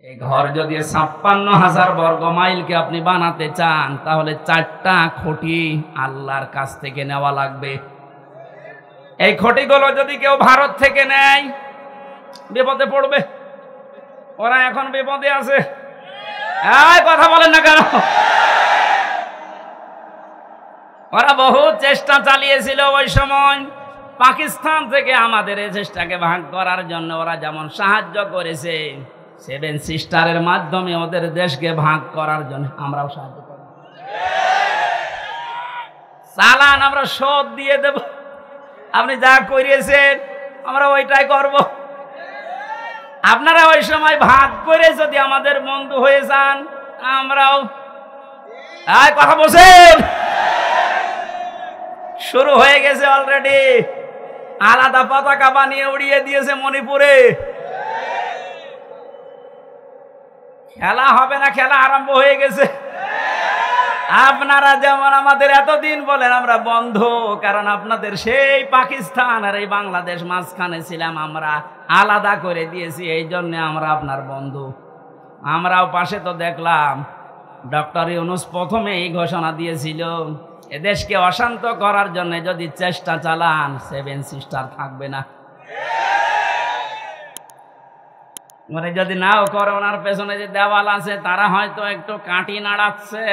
এই ঘর যদি ৫৬,০০০ বর্গ মাইলকে আপনি বানাতে চান তাহলে ৪টা খুঁটি আল্লাহর কাছ থেকে নেওয়া লাগবে। এই খুঁটিগুলো যদি কেউ ভারত থেকে নেয় বিপদে পড়বে। ওরা এখন বিপদে আছে। কথা বলেন না কেন? ওরা বহু চেষ্টা চালিয়েছিল ওই সময় পাকিস্তান থেকে আমাদের এই চেষ্টাকে ভাগ করার জন্য। ওরা যেমন সাহায্য করেছে 7 সিস্টারের মাধ্যমে ওদের দেশকে ভাগ করার জন্য আমরাও সাহায্য করব। চালান আমরা শোধ দিয়ে দেব। আপনি যা করিয়েছেন আমরা ওইটাই করব। আপনারা ওই সময় ভাগ করে যদি আমাদের বন্ধু হয়ে যান আমরাও কথা বলছেন। শুরু হয়ে গেছে অলরেডি। আলাদা পতাকা বানিয়ে উড়িয়ে দিয়েছে মণিপুরে। খেলা হবে না, খেলা আরম্ভ হয়ে গেছে। আপনারা যেমন আমাদের এতদিন বলেন আমরা বন্ধু, কারণ আপনাদের সেই পাকিস্তান আর এই বাংলাদেশ মাঝখানে ছিলাম, আমরা আলাদা করে দিয়েছি, এই জন্য আমরা আপনার বন্ধু। আমরাও পাশে তো দেখলাম ডক্টর ইউনূস প্রথমে এই ঘোষণা দিয়েছিল এদেশকে অশান্ত করার জন্য যদি চেষ্টা চালান 7 সিস্টার থাকবে না। মানে যদি নাও করে ওনার পেছনে যে দেওয়াল আছে তারা হয়তো একটু কাঁটি নাড়াচ্ছে।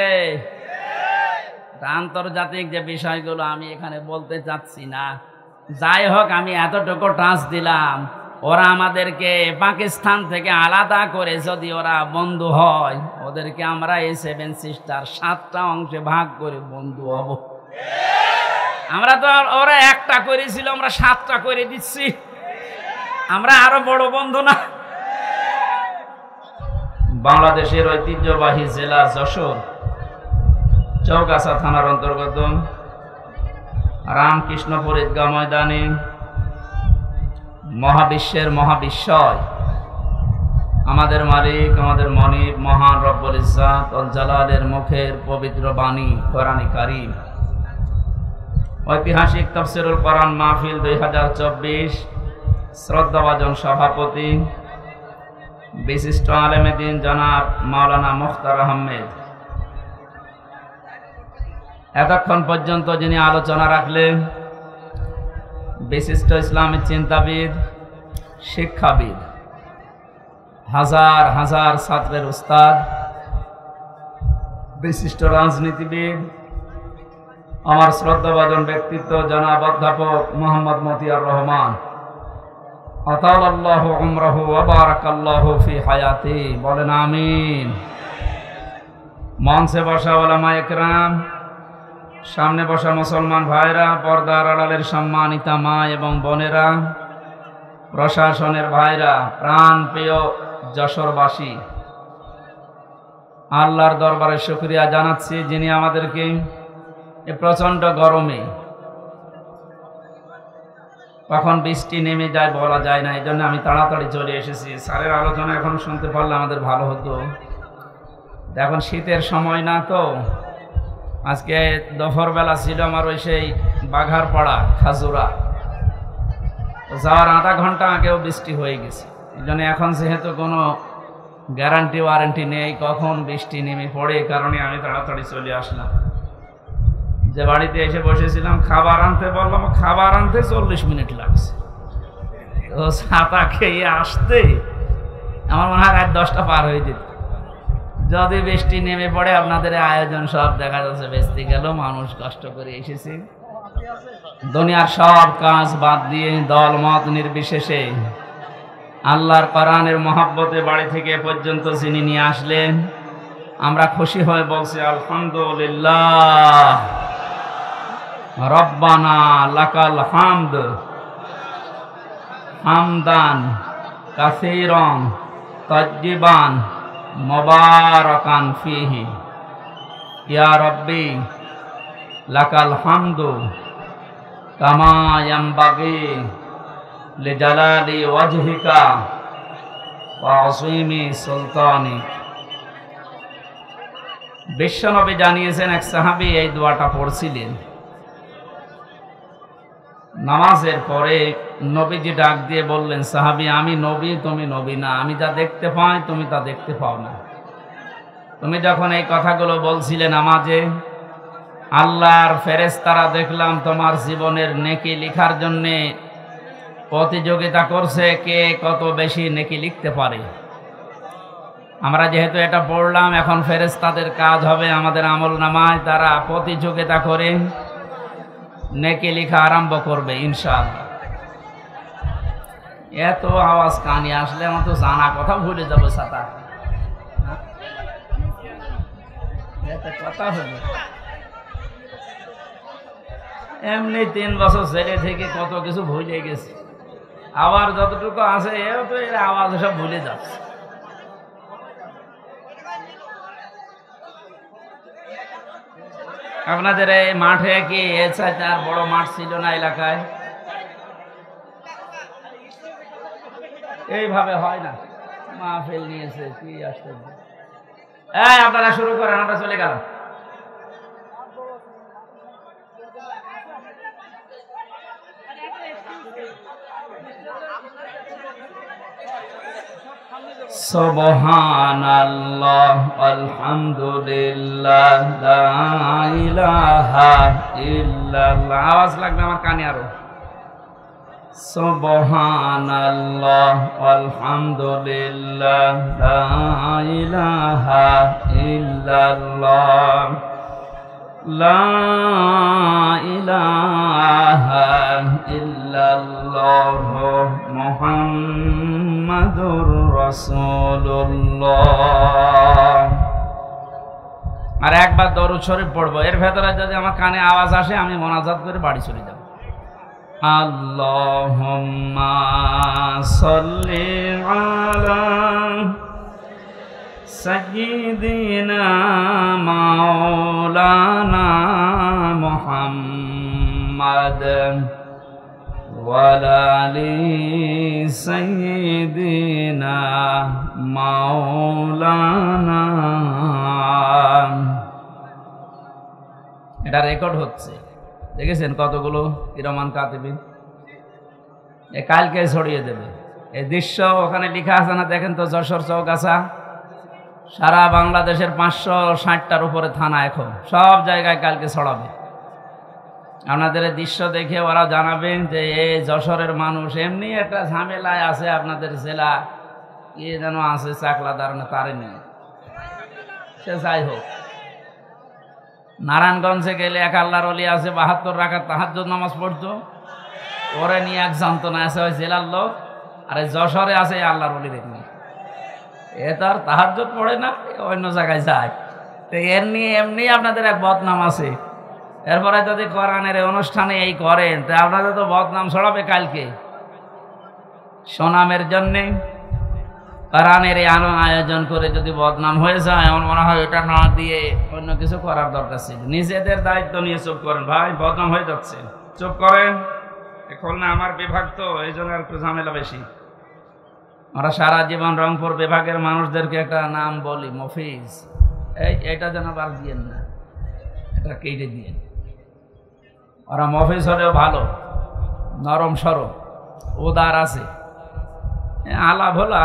আন্তর্জাতিক যে বিষয়গুলো আমি এখানে বলতে চাচ্ছি না। যাই হোক, আমি এতটুকু টাচ দিলাম, ওরা আমাদেরকে পাকিস্তান থেকে আলাদা করে যদি ওরা বন্ধু হয়, ওদেরকে আমরা এই 7 সিস্টার 7টা অংশে ভাগ করে বন্ধু হব। আমরা তো ওরা একটা করেছিল, আমরা 7টা করে দিচ্ছি। আমরা আরো বড় বন্ধু না? বাংলাদেশের ঐতিহ্যবাহী জেলা যশোর চৌগাছা থানার অন্তর্গত রামকৃষ্ণপুর ঈদগাহ ময়দানে মহাবিশ্বের মহাবিশ্বয় আমাদের মালিক, আমাদের মনিব, মহান রব্বুল ইজ্জাত ওয়াল জালালের মুখের পবিত্র বাণী কোরআনে কারীম ঐতিহাসিক তাফসীরুল কোরআন মাহফিল 2024 শ্রদ্ধাভাজন সভাপতি বিশিষ্ট আলেমে দ্বীন জনাব মাওলানা মুখতার আহমেদ এতক্ষণ পর্যন্ত যিনি আলোচনা রাখলেন, বিশিষ্ট ইসলামী চিন্তাবিদ, শিক্ষাবিদ, হাজার হাজার ছাত্রের উস্তাদ, বিশিষ্ট রাজনীতিবিদ, আমার শ্রদ্ধাভাজন ব্যক্তিত্ব জনাব অধ্যাপক মোহাম্মদ মতিয়ার রহমান, আতালাল্লাহু উমরাহু ওয়া বারাকাল্লাহু ফি হায়াতি, বলেন আমিন। মঞ্চে বসা উলামায়ে কেরাম, সামনে বসা মুসলমান ভাইরা, পর্দার আড়ালের সম্মানিতা মা এবং বোনেরা, প্রশাসনের ভাইরা, প্রাণ প্রিয় যশোরবাসী, আল্লাহর দরবারে শুকরিয়া জানাচ্ছি যিনি আমাদেরকে এই প্রচণ্ড গরমে, কখন বৃষ্টি নেমে যায় বলা যায় না, এই জন্য আমি তাড়াতাড়ি চলে এসেছি। স্যারের আলোচনা এখন শুনতে পারলে আমাদের ভালো হতো। এখন শীতের সময় না তো, আজকে দুপুরবেলা ছিল আমার ওই সেই বাঘারপাড়া খাজুরা, যাওয়ার আধা ঘন্টা আগেও বৃষ্টি হয়ে গেছে। এই জন্য এখন যেহেতু কোনো গ্যারান্টি ওয়ারেন্টি নেই কখন বৃষ্টি নেমে পড়ে, এই কারণে আমি তাড়াতাড়ি চলে আসলাম। যে বাড়িতে এসে বসেছিলাম খাবার আনতে বললাম, খাবার আনতে 40 মিনিট লাগছে। তো ছাতা খেয়ে আসতে আমার মনে হয় রাত 10টা পার হয়ে যেত। যদি বৃষ্টি নেমে পড়ে আপনাদের আয়োজন সব দেখা যাচ্ছে বেস্তে গেল। মানুষ কষ্ট করে এসেছে, দুনিয়ার সব কাজ বাদ দিয়ে দল মত নির্বিশেষে আল্লাহর কোরআনের মহব্বতে বাড়ি থেকে পর্যন্ত যিনি নিয়ে আসলেন, আমরা খুশি হয়ে বলছি আলহামদুলিল্লাহ, রব্বানা লাকাল হামদ হামদান কাসীরান তাজ্জিবান মুবারাকান ফীহি, ইয়া রাব্বি লাকাল হামদু কামা ইয়ানবাগি লিজালালি ওয়াজহিকা ওয়া আযীমি সুলতানিক। বিশ্বনবী জানিয়েছেন, এক সাহাবী এই দোয়াটা পড়ছিলেন, নামাজের পরে নবীজি ডাক দিয়ে বললেন, সাহাবী, আমি নবী, তুমি নবী না। আমি যা দেখতে পাই তুমি তা দেখতে পাও না। তুমি যখন এই কথাগুলো বলছিলে নামাজে, আল্লাহর ফেরেশতারা দেখলাম তোমার জীবনের নেকি লিখার জন্যে প্রতিযোগিতা করছে, কে কত বেশি নেকি লিখতে পারে। আমরা যেহেতু এটা পড়লাম, এখন ফেরেশতাদের কাজ হবে আমাদের আমলনামায় তারা প্রতিযোগিতা করে নেকি লিখা আরম্ভ করবে ইনশাআল্লাহ। এত আওয়াজ কানে আসলে আমার তো জানা কথা ভুলে যাবে সাতা কথা হলো। এমনি 3 বছর ছেলে থেকে কত কিছু ভুলে গেছে, আবার যতটুকু আছে এও তো এর আওয়াজ সব ভুলে যাচ্ছে। আপনাদের এই মাঠে কি এর চাইতে আর বড় মাঠ ছিল না এলাকায়? এইভাবে হয় না, মাহফিল নিয়েছে কি আশ্চর্য। আপনারা শুরু করেন, আমরা চলে গেলাম। সুবহানাল্লাহ আলহামদুলিল্লাহ লা ইলাহা ইল্লাল্লাহ। আওয়াজ লাগবে আমার কানে আরো। সুবহানাল্লাহ আলহামদুলিল্লাহ লা ইলাহা ইল্লাল্লাহ লা ইলাহা ইল্লাল্লাহ মুহাম্মাদুর রাসূলুল্লাহ। আর একবার দরুদ শরীফ পড়বো, এর ভেতরে যদি আমার কানে আওয়াজ আসে আমি মোনাজাত করে বাড়ি চলে যাব। আল্লাহুম্মা সাল্লি আলা সাইয়্যিদিনা মাওলানা মুহাম্মাদ ওয়ালা আলি সাইয়্যিদিনা মাওলানা। এটা রেকর্ড হচ্ছে, দেখেছেন কতগুলো কিরমান কাতিবিন। কালকে ছড়িয়ে দেবে এই দৃশ্য। ওখানে লেখা আছে না, দেখেন তো, যশোর চৌগাছা, সারা বাংলাদেশের 560টার উপরে থানা, এখন সব জায়গায় কালকে ছড়াবে। আপনাদের এই দৃশ্য দেখে ওরা জানাবেন যে এই যশোরের মানুষ এমনি একটা ঝামেলায় আছে। আপনাদের জেলা কি যেন আছে, চাকলাদার না তারে নিয়ে, সে যাই হোক। নারায়ণগঞ্জে গেলে এক আল্লাহর ওলি আছে, 72 রাকাত তাহাজ্জুদ নামাজ পড়তো, ওরে নিয়ে এক যন্ত্রণা আছে, ওই জেলার লোক। আর এই যশোরে আছে এই আল্লাহর ওলি, দেখুন এ তো আর তাহাজ্জুদ পড়ে না, অন্য জায়গায় যায়। তো এর নিয়ে এমনি আপনাদের এক বদনাম আছে। এরপরে যদি কোরআনের অনুষ্ঠানে এই করেন, তা আপনাদের তো বদনাম ছড়াবে কালকে। সুনামের জন্যে কোরআনের এই আয়োজন করে যদি বদনাম হয়ে যায়, আমার মনে হয় এটা না দিয়ে অন্য কিছু করার দরকার ছিল। নিজেদের দায়িত্ব নিয়ে চুপ করেন ভাই, বদনাম হয়ে যাচ্ছে, চুপ করেন। এখন না আমার বিভাগ, তো এই জন্য একটু ঝামেলা বেশি। আমরা সারা জীবন রংপুর বিভাগের মানুষদেরকে একটা নাম বলি, মফিজ। এটা যেন বাদ দিয়েন না, এটা কেটে দিয়ে। ওরা মফিজ হলেও ভালো, নরম সরম, উদার আছে। আলা ভোলা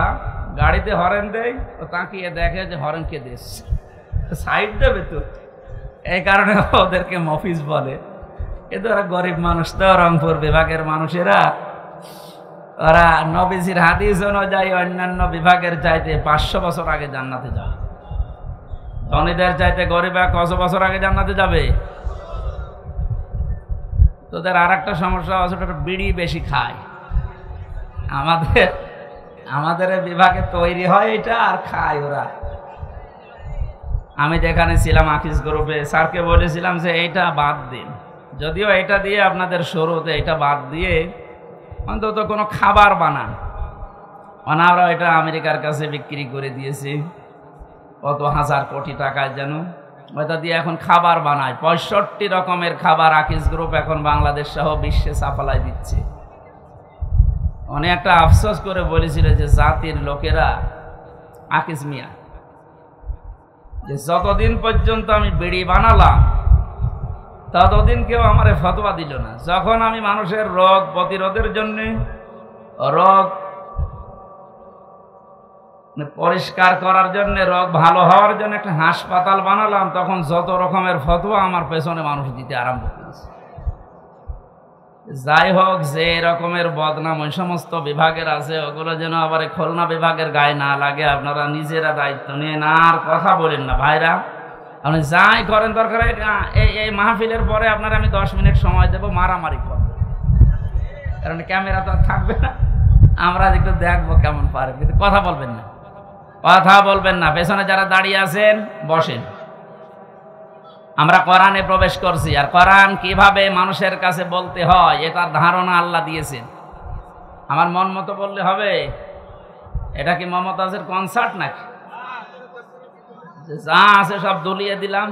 গাড়িতে হরেন দেয়, ও তাকিয়ে দেখে যে হরেন কে দিস, সাইড দেবে তো, এই কারণে ওদেরকে মফিজ বলে। কিন্তু ওরা গরিব মানুষ তো, রংপুর বিভাগের মানুষেরা। ওরা নবীজির হাদিস অনুযায়ী অন্যান্য বিভাগের চাইতে 500 বছর আগে জান্নাতে যাবে। ধনীদের চাইতে গরিবরা কত বছর আগে জান্নাতে যাবে? তোদের আর একটা সমস্যা আছে, বিড়ি বেশি খায়। আমাদের বিভাগে তৈরি হয় এটা, আর খায় ওরা। আমি যেখানে ছিলাম আকিস গ্রুপে, স্যারকে বলেছিলাম যে এইটা বাদ দিন, যদিও এটা দিয়ে আপনাদের শুরুতে এটা বাদ দিয়ে অন্তত কোনো খাবার বানান। ওনারা এটা আমেরিকার কাছে বিক্রি করে দিয়েছে কত হাজার কোটি টাকায় যেন, ওটা দিয়ে এখন খাবার বানায়। 65 রকমের খাবার আকিস গ্রুপ এখন বাংলাদেশ সহ বিশ্বে সাপ্লাই দিচ্ছে। অনেক একটা আফসোস করে বলেছিল যে জাতির লোকেরা, আকিস মিয়া, যে যতদিন পর্যন্ত আমি বিড়ি বানালাম ততদিন কেউ আমারে ফতোয়া দিল না। যখন আমি মানুষের রোগ প্রতিরোধের জন্য, রোগ পরিষ্কার করার জন্য, রোগ ভালো হওয়ার জন্য একটা হাসপাতাল বানালাম, তখন যত রকমের ফতোয়া আমার পেছনে মানুষ দিতে আরম্ভ করেছে। যাই হোক, যে রকমের বদনাম ওই সমস্ত বিভাগের আছে, ওগুলো যেন আবার খুলনা বিভাগের গায়ে না লাগে। আপনারা নিজেরা দায়িত্ব নিয়ে না, আর কথা বলেন না ভাইরা। আপনি যাই করেন, দরকার এই মাহফিলের পরে আপনার আমি 10 মিনিট সময় দেবো, মারামারি করবো, কারণ ক্যামেরা তো আর থাকবে না। আমরা একটু দেখবো কেমন পারে, কিন্তু কথা বলবেন না, কথা বলবেন না। পেছনে যারা দাঁড়িয়ে আছেন বসেন। আমরা কোরআনে প্রবেশ করছি, আর কোরআন কিভাবে মানুষের কাছে বলতে হয় এটার ধারণা আল্লাহ দিয়েছেন। আমার মন মতো বললে হবে? এটা কি মমতাজের কনসার্ট নাকি? যা আছে সব দুলিয়ে দিলাম।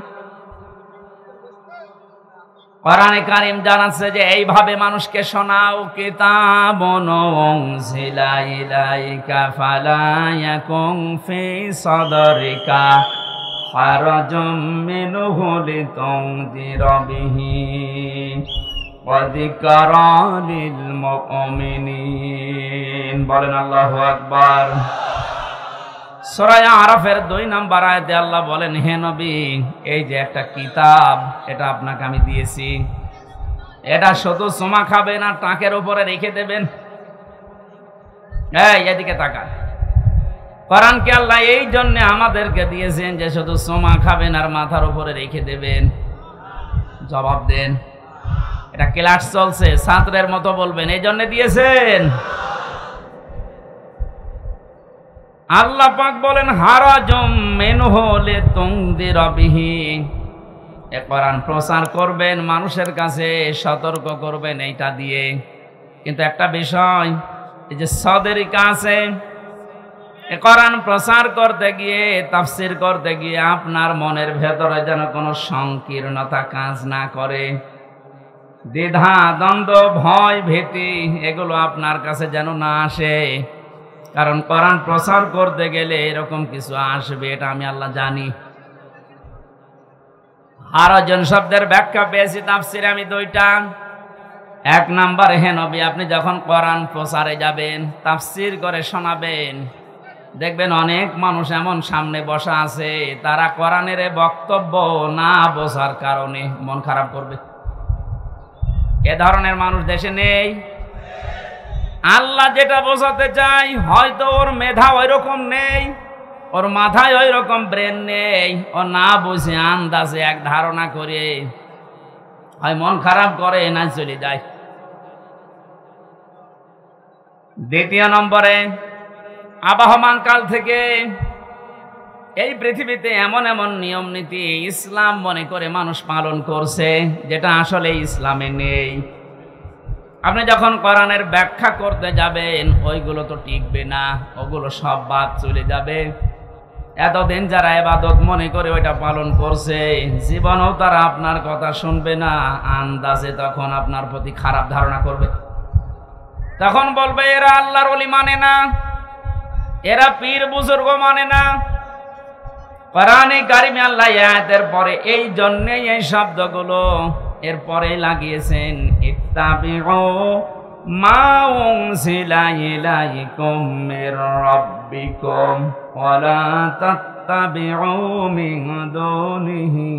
কোরআনে কারীম জানাচ্ছে যে এইভাবে মানুষকে শোনাও, কিতাবুন উনজিলা ইলাইকা ফালা ইয়াকুন ফি সাদরিকা হারাজুম মিনহু লিতুনযিরা বিহি ওয়া যিকরা লিল মুমিনিন। বলেন আল্লাহু আকবার। সূরা আরাফের 2 নম্বর আয়াতে আল্লাহ বলেন, হে নবী, এই যে একটা কিতাব, এটা আপনাকে আমি দিয়েছি, এটা শুধু চুমা খাবেন আর টাকের উপরে রেখে দেবেন। এই এদিকে তাকান। কোরআনকে আল্লাহ এই জন্য আমাদেরকে দিয়েছেন যে শুধু চুমা খাবেন আর মাথার উপরে রেখে দেবেন। জবাব দেন। এটা ক্লাস চলছে, ছাত্রের মতো বলবেন, এই জন্য দিয়েছেন। আল্লাহ পাক বলেন, হারাজুম মিনহু লিতুনযিরা বিহি, এ কোরআন প্রচার করবেন, মানুষের কাছে সতর্ক করবেন এইটা দিয়ে। কিন্তু একটা বিষয়, এই যে সাদরিকা আছে, এ কোরআন প্রচার করতে গিয়ে, তাফসীর করতে গিয়ে আপনার মনের ভেতরে যেন কোনো সংকীর্ণতা কাজ না করে, দ্বিধা, দ্বন্দ্ব, ভয়, ভীতি এগুলো আপনার কাছে যেন না আসে। কারণ কোরআন প্রচার করতে গেলে এরকম কিছু আসবে, এটা আমি আল্লাহ জানি। হারাজন শব্দের ব্যাখ্যা পেয়েছি তাফসীরে আমি 2টা। 1 নাম্বার, হে নবী, আপনি যখন কোরআন প্রচারে যাবেন, তাফসীর করে শোনাবেন, দেখবেন অনেক মানুষ এমন সামনে বসা আছে, তারা কোরআনের বক্তব্য না বোঝার কারণে মন খারাপ করবে। এ ধরনের মানুষ দেশে নেই? আল্লাহ যেটা বোঝাতে চাই, হয়তো ওর মেধা ওই রকম নেই, ওর মাথায় ওই রকম ব্রেন নেই, ও না বুঝে আন্দাজে এক ধারণা করে হয় মন খারাপ করে, না চলে যায়। 2 নম্বরে, আবহমান কাল থেকে এই পৃথিবীতে এমন এমন নিয়ম নীতি ইসলাম মনে করে মানুষ পালন করছে, যেটা আসলে ইসলামে নেই। আপনি যখন কোরআনের ব্যাখ্যা করতে যাবেন, ওইগুলো তো টিকবে না, ওগুলো সব বাদ চলে যাবে। এতদিন যারা ইবাদত মনে করে ওইটা পালন করছে, জীবনেও তারা আপনার কথা শুনবে না, আন্দাজে তখন আপনার প্রতি খারাপ ধারণা করবে। তখন বলবে, এরা আল্লাহর ওলি মানে না, এরা পীর বুজুর্গ মানে না। কোরআনে কারিমে আল্লাহ আয়াতের পরে এই জন্যই এই শব্দগুলো এরপরে লাগিয়েছেন, ইত্তাবিউ মা উনজিলা ইলাইকুম মির রাব্বিকুম ওয়া লা তাত্তাবিউ মিন দুনিহি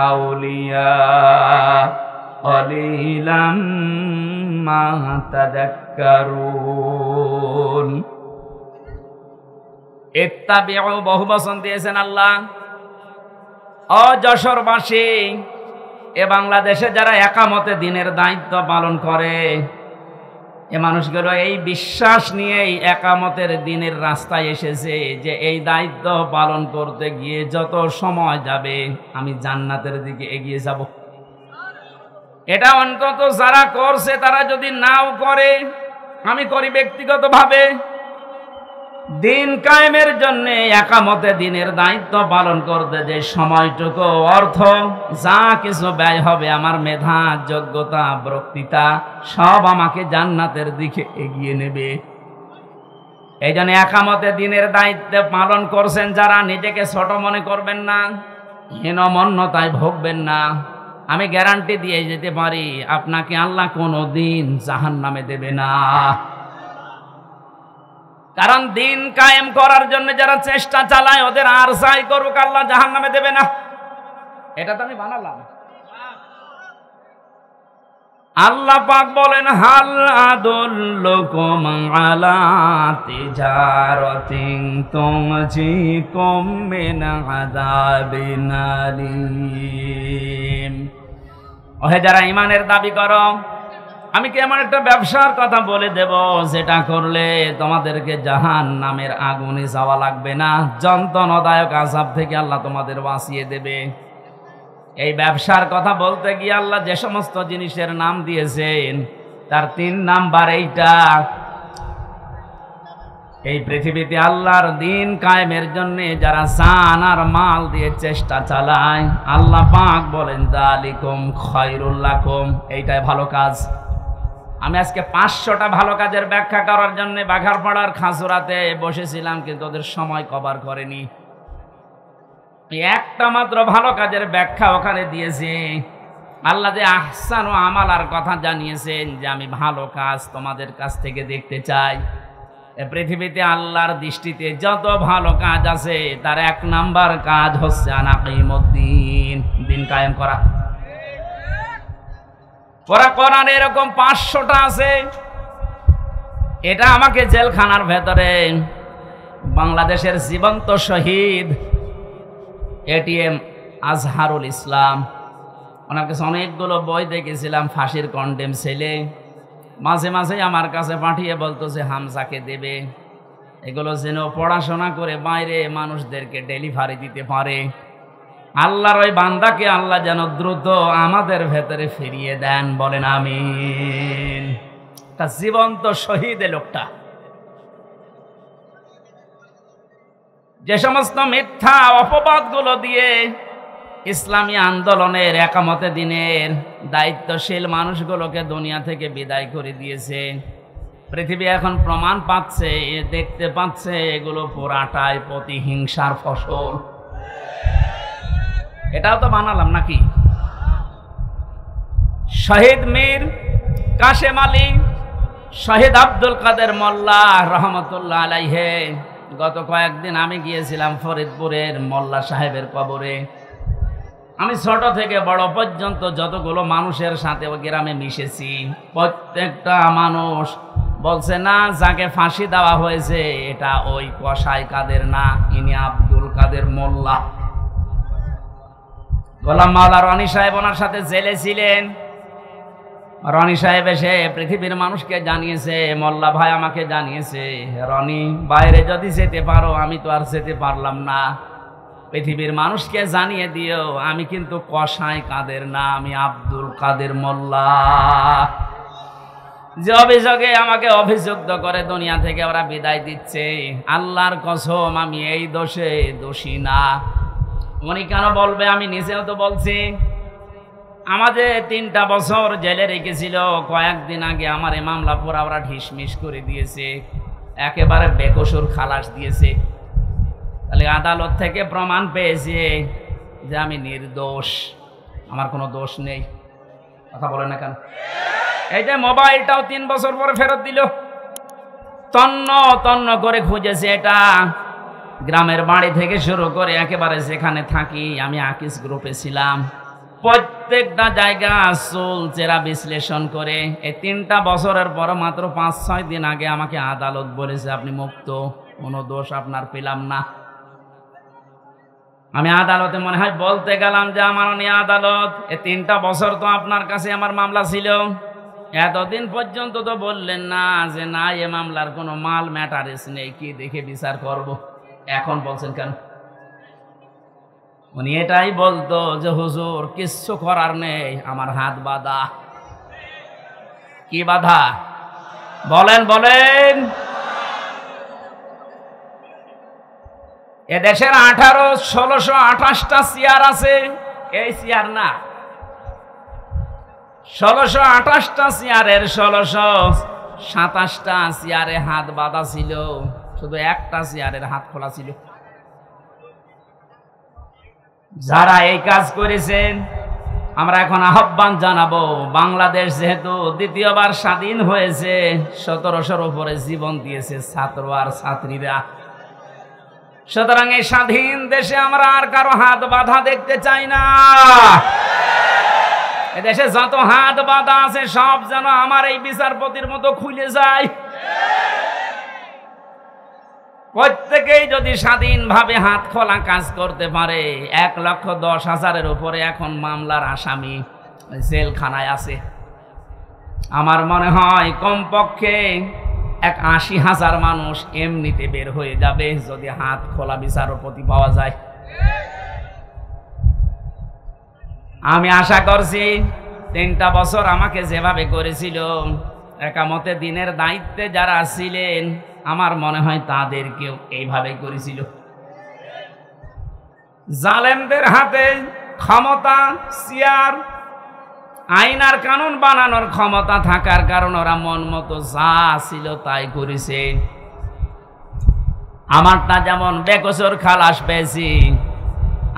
আউলিয়া ক্বালিলাম মা তাযাক্কারুন। ইত্তাবিউ বহু বচন দিয়েছেন আল্লাহ। ও যশোরবাসী, এ বাংলাদেশে যারা একামতে দিনের দায়িত্ব পালন করে, এ মানুষগুলো এই বিশ্বাস নিয়েই একামতের দিনের রাস্তায় এসেছে যে এই দায়িত্ব পালন করতে গিয়ে যত সময় যাবে আমি জান্নাতের দিকে এগিয়ে যাব। এটা অন্তত যারা করছে, তারা যদি নাও করে, আমি করি ব্যক্তিগতভাবে, দিন কায়েমের জন্য একামতে দিনের দায়িত্ব পালন করতে যে সময়টুকু, অর্থ, যা কিছু ব্যয় হবে, আমার মেধা, যোগ্যতা, বক্তৃতা সব আমাকে জান্নাতের দিকে এগিয়ে নেবে। এই জন্য একামতে দিনের দায়িত্ব পালন করছেন যারা, নিজেকে ছোট মনে করবেন না, হীনমন্যতায় ভুগবেন না। আমি গ্যারান্টি দিয়ে যেতে পারি আপনাকে আল্লাহ কোনোদিন জাহান্নামে দেবে না। কারণ দিন কায়েম করার জন্য যারা চেষ্টা চালায় ওদের আর যাই করুক আল্লাহ জাহান্নামে দেবে না। এটা তো আমি বানালাম। আল্লাহ পাক বলেন, হাল আদুল্লুকুম আলা তিজারাতিন তুনজিকুম মিন আযাবিন আলীম। ওহে যারা ঈমানের দাবি করো, আমি কি এমন একটা ব্যবসার কথা বলে দেব যেটা করলে তোমাদেরকে জাহান্নামের আগুনে যাওয়া লাগবে না, যন্ত্রণাদায়ক আযাব থেকে আল্লাহ তোমাদের বাঁচিয়ে দেবে। এই ব্যবসার কথা বলতে গিয়ে আল্লাহ যে সমস্ত জিনিসের নাম দিয়েছেন তার 3 নাম্বার এইটা। এই পৃথিবীতে আল্লাহর দিন কায়েমের জন্য যারা জান আর মাল দিয়ে চেষ্টা চালায়, আল্লাহ পাক বলেন যালিকুম খায়রুল লাকুম, এইটাই ভালো কাজ। আমি আজকে 500টা ভালো কাজের ব্যাখ্যা করার জন্য বাঘারপাড়ার খাসুরাতে বসেছিলাম, কিন্তু ওদের সময় কভার করেনি। একটা মাত্র ভালো কাজের ব্যাখ্যা ওখানে দিয়েছি। আল্লাহ যে আহসান ও আমালার কথা জানিয়েছেন যে আমি ভালো কাজ তোমাদের কাছ থেকে দেখতে চাই। পৃথিবীতে আল্লাহর দৃষ্টিতে যত ভালো কাজ আছে তার 1 নাম্বার কাজ হচ্ছে আনাকিমুদ্দিন, দিন কায়েম করা। কোরআনে এরকম 500টা আছে। এটা আমাকে জেলখানার ভেতরে বাংলাদেশের জীবন্ত শহীদ এটিএম আজহারুল ইসলাম, ওনার কাছে অনেকগুলো বই দেখেছিলাম, ফাঁসির কন্ডেম ছেলে। মাঝে মাঝে আমার কাছে পাঠিয়ে বলতো যে হামজাকে দেবে, এগুলো যেন পড়াশোনা করে বাইরে মানুষদেরকে ডেলিভারি দিতে পারে। আল্লাহর ওই বান্দাকে আল্লাহ যেন দ্রুত আমাদের ভেতরে ফিরিয়ে দেন, বলেন আমিন। তা জীবন্ত শহীদ লোকটা। যে সমস্ত মিথ্যা অপবাদগুলো দিয়ে ইসলামী আন্দোলনের একামতে দিনের দায়িত্বশীল মানুষগুলোকে দুনিয়া থেকে বিদায় করে দিয়েছে, পৃথিবী এখন প্রমাণ পাচ্ছে, দেখতে পাচ্ছে এগুলো পুরাটাই প্রতিহিংসার ফসল। এটাও তো বানালাম নাকি? শহীদ মীর কাশেম আলী, শহীদ আব্দুল কাদের মোল্লা রহমতুল্লাহ আলাইহে, গত কয়েকদিন আমি গিয়েছিলাম ফরিদপুরের মোল্লা সাহেবের কবরে। আমি ছোট থেকে বড় পর্যন্ত যতগুলো মানুষের সাথে ওই গ্রামে মিশেছি, প্রত্যেকটা মানুষ বলছে না, যাকে ফাঁসি দেওয়া হয়েছে এটা ওই কসাই কাদের না, ইনি আব্দুল কাদের মোল্লা। গোলাম মাওলা রনি সাহেব ওনার সাথে জেলে ছিলেন। রনি সাহেব এসে পৃথিবীর মানুষকে জানিয়েছে, মোল্লা ভাই আমাকে জানিয়েছে, রনি বাইরে যদি যেতে পারো, আমি তো আর যেতে পারলাম না, পৃথিবীর মানুষকে জানিয়ে দিও আমি কিন্তু কসাই কাদের না, আমি আব্দুল কাদের মোল্লা। যে অভিযোগে আমাকে অভিযুক্ত করে দুনিয়া থেকে ওরা বিদায় দিচ্ছে, আল্লাহর কসম আমি এই দোষে দোষী না। উনি কেন বলবে? আমি নিজেও তো বলছি। আমাদের 3টা বছর জেলে রেখেছিল, কয়েকদিন আগে আমার এই মামলা পুরা ওরা ঢিসমিস করে দিয়েছে, একেবারে বেকসুর খালাস দিয়েছে। তাহলে আদালত থেকে প্রমাণ পেয়েছে যে আমি নির্দোষ, আমার কোনো দোষ নেই। কথা বলে না কেন? এই যে মোবাইলটাও 3 বছর পরে ফেরত দিল, তন্ন তন্ন করে খুঁজেছে। এটা গ্রামের বাড়ি থেকে শুরু করে একেবারে যেখানে থাকি, আমি আকিস গ্রুপে ছিলাম, প্রত্যেকটা জায়গা চুল চেরা বিশ্লেষণ করে এই 3টা বছরের পর মাত্র 5-6 দিন আগে আমাকে আদালত বলেছে আপনি মুক্ত, কোনো দোষ আপনার পেলাম না। আমি আদালতে মনে হয় বলতে গেলাম যে আমার নিয়ে আদালত, এই 3টা বছর তো আপনার কাছে আমার মামলা ছিল, এতদিন পর্যন্ত তো বললেন না যে না এ মামলার কোনো মাল ম্যাটারেস নেই, কি দেখে বিচার করব, এখন বলছেন কেন? উনি এটাই বলতো যে হুজুর কিচ্ছু করার নেই, আমার হাত বাঁধা। কি বাধা? বলেন বলেন। এদেশের 1628টা চেয়ার আছে, এই চেয়ার না, 1628টা চেয়ারের 1627টা চেয়ারে হাত বাঁধা ছিল, শুধু একটা চেয়ারের হাত খোলা ছিল। যারা এই কাজ করেছেন আমরা এখন আহ্বান জানাবো, বাংলাদেশ যেহেতু দ্বিতীয়বার স্বাধীন হয়েছে, 1700-র উপরে জীবন দিয়েছে ছাত্র আর ছাত্রীরা। সুতরাং এই স্বাধীন দেশে আমরা আর কারো হাত বাঁধা দেখতে চাই না। এদেশে যত হাত বাঁধা আছে সব যেন আমার এই বিচারপতির মতো খুলে যায়। প্রত্যেকেই যদি স্বাধীনভাবে হাত খোলা কাজ করতে পারে, 1,10,000-এর উপরে এখন মামলার আসামি জেলখানায় আছে। আমার মনে হয় কমপক্ষে 80,000 মানুষ এমনিতে বের হয়ে যাবে যদি হাত খোলা বিচারপতি পাওয়া যায়। আমি আশা করছি 3টা বছর আমাকে যেভাবে করেছিল, একামতে দিনের দায়িত্বে যারা ছিলেন আমার মনে হয় তাদেরকেও এইভাবে করেছিল। জালেমদের হাতে ক্ষমতা, চেয়ার, আইন আর কানুন বানানোর ক্ষমতা থাকার কারণে ওরা মন মতো যা ছিল তাই করেছে। আমারটা যেমন বেকসুর খালাস পেয়েছি,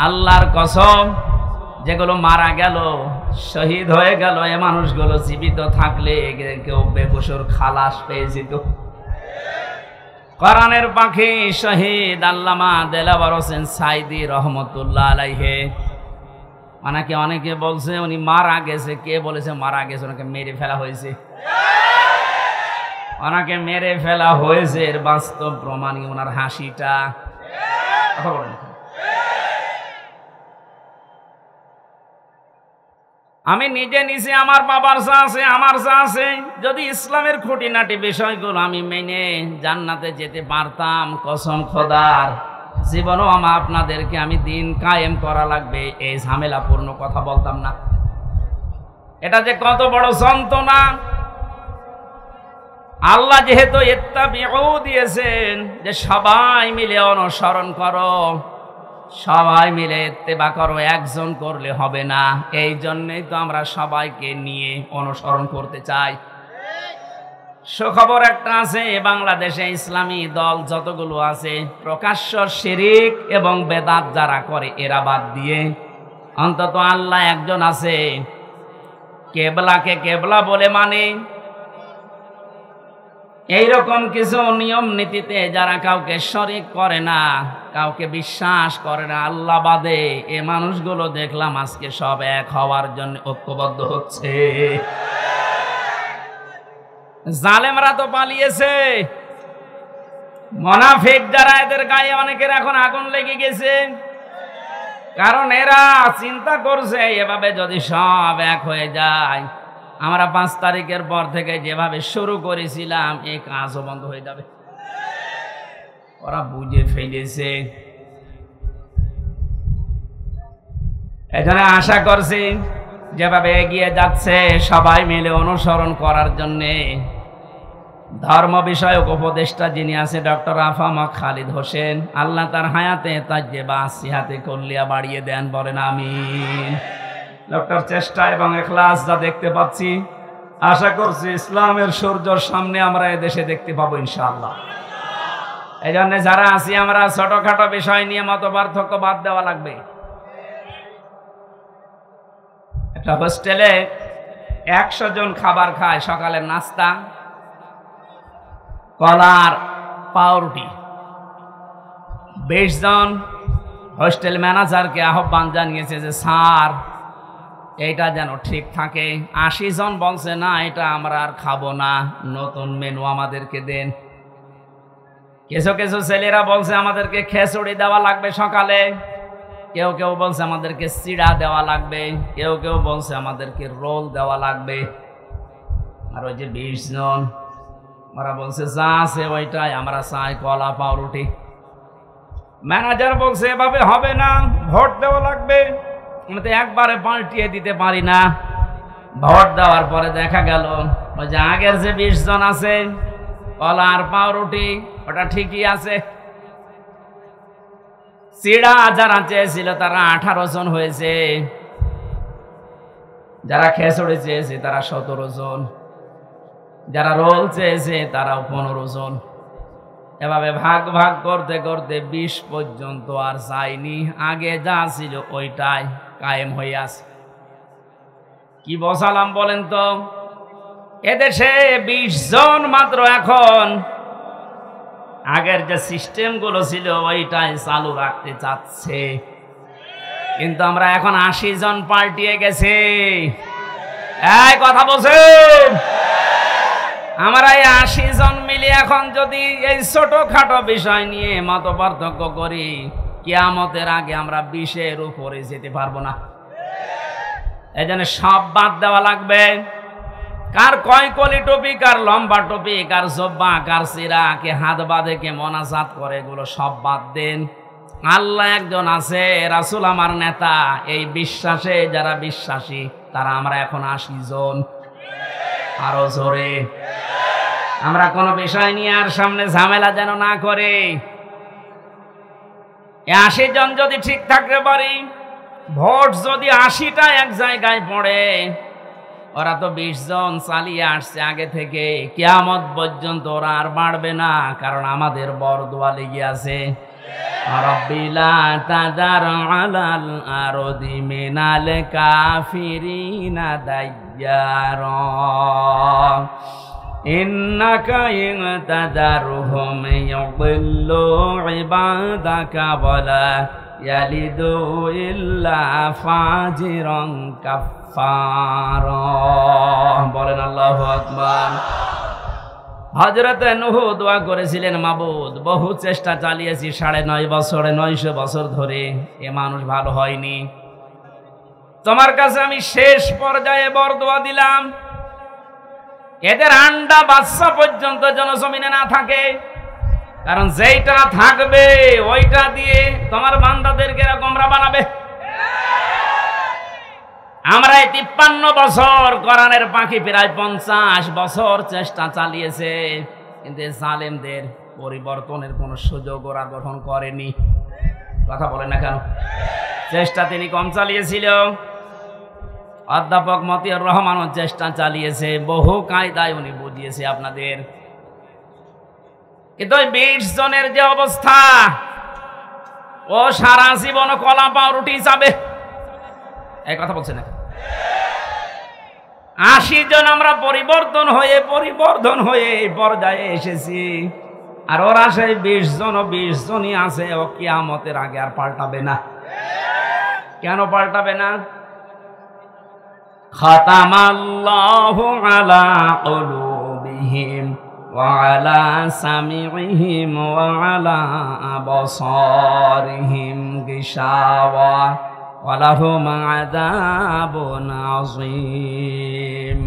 আল্লাহর কসম, যেগুলো মারা গেল, শহীদ হয়ে গেল, এ মানুষগুলো জীবিত থাকলে কেউ বেকসুর খালাস পেয়েছি। তো কোরআনের পাখি শহীদ আল্লামা দেলাওয়ার হোসেন সাইদি রহমতুল্লাহ আলাইহি, অনেকে বলছে উনি মারা গেছে। কে বলেছে মারা গেছে? ওনাকে মেরে ফেলা হয়েছে। ওনাকে মেরে ফেলা হয়েছে, এর বাস্তব প্রমাণ ওনার হাসিটা। কথা বলেন। আমি নিজে নিজে আমার বাবার যা আছে, আমার যা আছে, যদি ইসলামের খুঁটিনাটি বিষয়গুলো আমি মেনে জান্নাতে যেতে পারতাম, কসম খোদার জীবনও আপনাদেরকে আমি দিন কায়েম করা লাগবে এই ঝামেলাপূর্ণ কথা বলতাম না। এটা যে কত বড় যন্ত্রণা। আল্লাহ যেহেতু ইত্তাবিউ দিয়েছেন যে সবাই মিলে অনুসরণ করো, সবাই মিলে ইত্তেবা করো, একজন করলে হবে না। এই জন্যই তো আমরা সবাইকে নিয়ে অনুসরণ করতে চাই। সুখবর একটা আছে, বাংলাদেশে ইসলামী দল যতগুলো আছে প্রকাশ্য শিরিক এবং বেদাত যারা করে এরা বাদ দিয়ে অন্তত আল্লাহ একজন আছে, কেবলাকে কেবলা বলে মানে, এইরকম কিছু নিয়ম নীতিতে যারা কাউকে শরিক করে না, কাউকে বিশ্বাস করে না আল্লাহ বাদে, এ মানুষগুলো দেখলাম আজকে সব এক হওয়ার জন্য ঐক্যবদ্ধ হচ্ছে। জালেমরা তো পালিয়েছে, মুনাফিক যারা এদের গায়ে অনেকের এখন আগুন লেগে গেছে, কারণ এরা চিন্তা করছে এভাবে যদি সব এক হয়ে যায়, আমরা 5 তারিখের পর থেকে যেভাবে শুরু করেছিলাম এই কাজও বন্ধ হয়ে যাবে। ওরা বুঝে ফেলেছে। এখানে আশা করছি যেভাবে এগিয়ে যাচ্ছে সবাই মিলে অনুসরণ করার জন্যে ধর্ম বিষয়ক উপদেষ্টা যিনি আছে ডক্টর আফামা খালিদ হোসেন, আল্লাহ তার হায়াতে তাজ্জেবা সিহাতে কল্লিয়া বাড়িয়ে দেন, বলেন আমিন। ডক্টর চেষ্টা এবং ইখলাস যা দেখতে পাচ্ছি, আশা করছি ইসলামের সূর্যর সামনে আমরা এদেশে দেখতে পাবো ইনশাআল্লাহ। এই জন্য যারা আছি আমরা ছোটখাটো বিষয় নিয়ে মত পার্থক্য বাদ দেওয়া লাগবে। একটা হোস্টেলে 100 জন খাবার খায়, সকালের নাস্তা, কলার পাউরুটি। 20 জন হোস্টেল ম্যানেজারকে আহ্বান জানিয়েছে যে স্যার এইটা যেন ঠিক থাকে। 80 জন বলছে না, এটা আমরা আর খাবো না, নতুন মেনু আমাদেরকে দেন। কিছু কিছু ছেলেরা বলছে আমাদেরকে খিচুড়ি দেওয়া লাগবে সকালে, কেউ কেউ বলছে আমাদেরকে চিড়া দেওয়া লাগবে, কেউ কেউ বলছে আমাদেরকে রোল দেওয়া লাগবে। আর ওই যে 20 জন ওরা বলছে যা আছে ওইটাই আমরা চাই, কলা পাউরুটি। ম্যানেজার বলছে এভাবে হবে না, ভোট দেওয়া লাগবে। আমি তো একবারে পাল্টিয়ে দিতে পারি না। ভোট দেওয়ার পরে দেখা গেল ওই যে আগের যে 20 জন আছে কলা আর পাউরুটি ওটা ঠিকই আছে। চিড়া যারা চেয়েছিল তারা 18 জন হয়েছে, যারা খিচুড়ি চেয়েছে তারা 17 জন, যারা রোল চেয়েছে তারাও 15 জন। এভাবে ভাগ ভাগ করতে করতে 20 পর্যন্ত আর যায়নি, আগে যা ছিল ওইটাই কায়েম হয়ে আছে। কি বসালাম বলেন তো? এদেশে 20 জন মাত্র এখন আগের যে সিস্টেম গুলো ছিল ওইটাই চালু রাখতে চাচ্ছে, কিন্তু আমরা এখন 80 জন পাল্টিয়ে গেছে। এই কথা বলছেন? আমরা এই 80 জন মিলে এখন যদি এই ছোটখাটো বিষয় নিয়ে মত পার্থক্য করি, কিয়ামতের আগে আমরা 20-এর উপরে যেতে পারবো না। এই জন্য সব বাদ দেওয়া লাগবে। কার কয় কলি টুপি, কার লম্বা টুপি, কার জব্বা, কার সিরা, কে হাত বাঁধে, কে মোনাজাত করে, এগুলো সব বাদ দেন। আল্লাহ একজন আছে, রাসূল আমার নেতা, এই বিশ্বাসে যারা বিশ্বাসী তারা আমরা এখন 80 জন। আরো জোরে। আমরা কোনো বিষয় নিয়ে আর সামনে ঝামেলা যেন না করে। 80 জন যদি ঠিক থাকতে পারি, ভোট যদি 80টা এক জায়গায় পড়ে, ওরা তো 20 জন চালিয়ে আসছে আগে থেকে, কিয়ামত পর্যন্ত ওরা আর বাড়বে না, কারণ আমাদের বরদোয়া লেগে আছে। রাব্বিলা তাদার আলাল আরদি মিনাল কাফিরিনা দাইয়ারা ইন্নাকা ইন তাদারহুম ইউদিল্লু ইবাদাকা ওয়ালা ইয়ালিদু ইল্লা ফাজিরান কাফফারা। বলেন আল্লাহু আকবার। হযরত নূহ দোয়া করেছিলেন, মাবুদ বহু চেষ্টা চালিয়েছি 9.5 বছরে, 900 বছর ধরে, এ মানুষ ভালো হয়নি। তোমার কাছে আমি শেষ পর্যায়ে বরদোয়া দিলাম, এদের আন্ডা বাচ্চা পর্যন্ত যেন জমিনে না থাকে, কারণ যেইটা থাকবে ওইটা দিয়ে তোমার বান্দাদেরকে এরকমরা বানাবে। আমরা এই 53 বছর, কোরআনের পাখি প্রায় 50 বছর চেষ্টা চালিয়েছে, কিন্তু জালেমদের পরিবর্তনের কোনো সুযোগ ওরা গ্রহণ করেনি। কথা বলেন না কেন? চেষ্টা তিনি কম চালিয়েছিল। অধ্যাপক মতিউর রহমানও চেষ্টা চালিয়েছে, বহু কায়দায় উনি বুঝিয়েছে আপনাদের। কিন্তু 20 জনের যে অবস্থা, ও সারা জীবন কলা পাউরুটি যাবে। এই কথা বলছে না? 80 জন আমরা পরিবর্তন হয়ে এই পর্যায়ে এসেছি, আর ওরা সেই 20 জনই আছে। ও কিয়ামতের আগে আর পাল্টাবে না। কেন পাল্টাবে না? খাতামাল্লাহু আলা কুলুবিহিম ওয়া আলা সামিইহিম ওয়া আলা আবসারিহিম গিশাওয়া ওয়ালাহুম আযাবুন আযীম।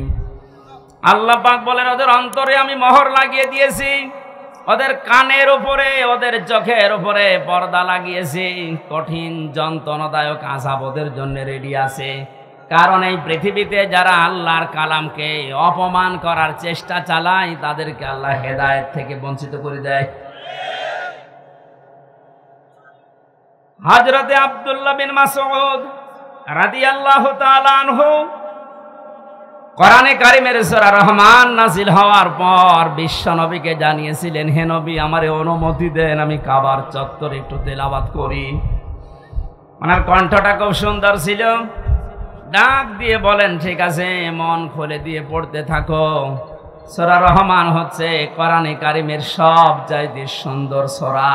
আল্লাহ পাক বলেন, ওদের অন্তরে আমি মোহর লাগিয়ে দিয়েছি, ওদের কানের উপরে, ওদের চোখের উপরে পর্দা লাগিয়েছি। কঠিন যন্ত্রণাদায়ক আযাব ওদের জন্য রেডি আছে। কারণ এই পৃথিবীতে যারা আল্লাহর কালামকে অপমান করার চেষ্টা চালায়, তাদেরকে আল্লাহ হেদায়েত থেকে বঞ্চিত করে দেয়। হযরতে আব্দুল্লাহ বিন মাসউদ রাদিয়াল্লাহু তাআলা আনহু কোরআনে কারিমের সূরা রহমান নাযিল হওয়ার পর বিশ্ব নবীকে জানিয়েছিলেন, হে নবী, আমারে অনুমতি দেন, আমি কাবার চত্বরে একটু তেলাওয়াত করি। ওনার কণ্ঠটা খুব সুন্দর ছিল। ডাক দিয়ে বলেন, ঠিক আছে, মন খুলে দিয়ে পড়তে থাকো। সূরা রহমান হচ্ছে কোরআনে কারিমের সবচাইতে সুন্দর সূরা।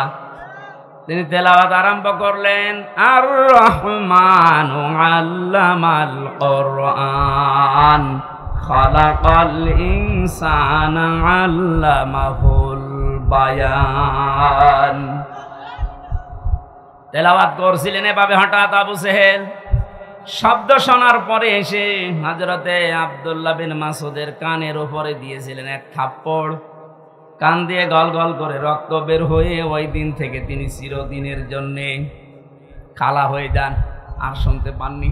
তিনি তেলাওয়াত আরম্ভ করলেন, আর রহমানু আল্লামাল কোরআন খালাকাল ইনসানা আল্লামাহুল বায়ান। তেলাওয়াত করছিলেন এভাবে, হঠাৎ আবু জেহেল শব্দ শোনার পরে এসে হযরতে আব্দুল্লাহ বিন মাসউদের কানের উপরে দিয়েছিলেন এক থাপ্পড়। কান দিয়ে গল গল করে রক্ত বের হয়ে ওই দিন থেকে তিনি চিরদিনের জন্যে খালা হয়ে যান, আর শুনতে পাননি।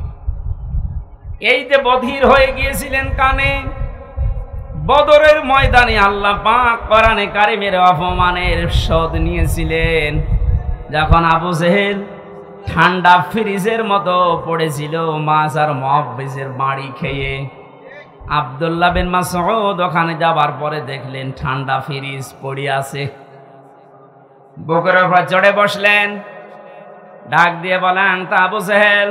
এই যে বধির হয়ে গিয়েছিলেন কানে, বদরের ময়দানে আল্লাহ পাক কোরআনে কারিমের অপমানের শোধ নিয়েছিলেন। যখন আবু জেহেল ঠান্ডা ফ্রিজের মতো পড়েছিল মাছ আর মুহাব্বিসের বাড়ি খেয়ে, আব্দুল্লাহ বিন মাসউদ ওখানে যাবার পরে দেখলেন ঠান্ডা ফ্রিজ পড়ে আছে। বুকের উপর চড়ে বসলেন, ডাক দিয়ে বলেন, তা আবু জেহেল,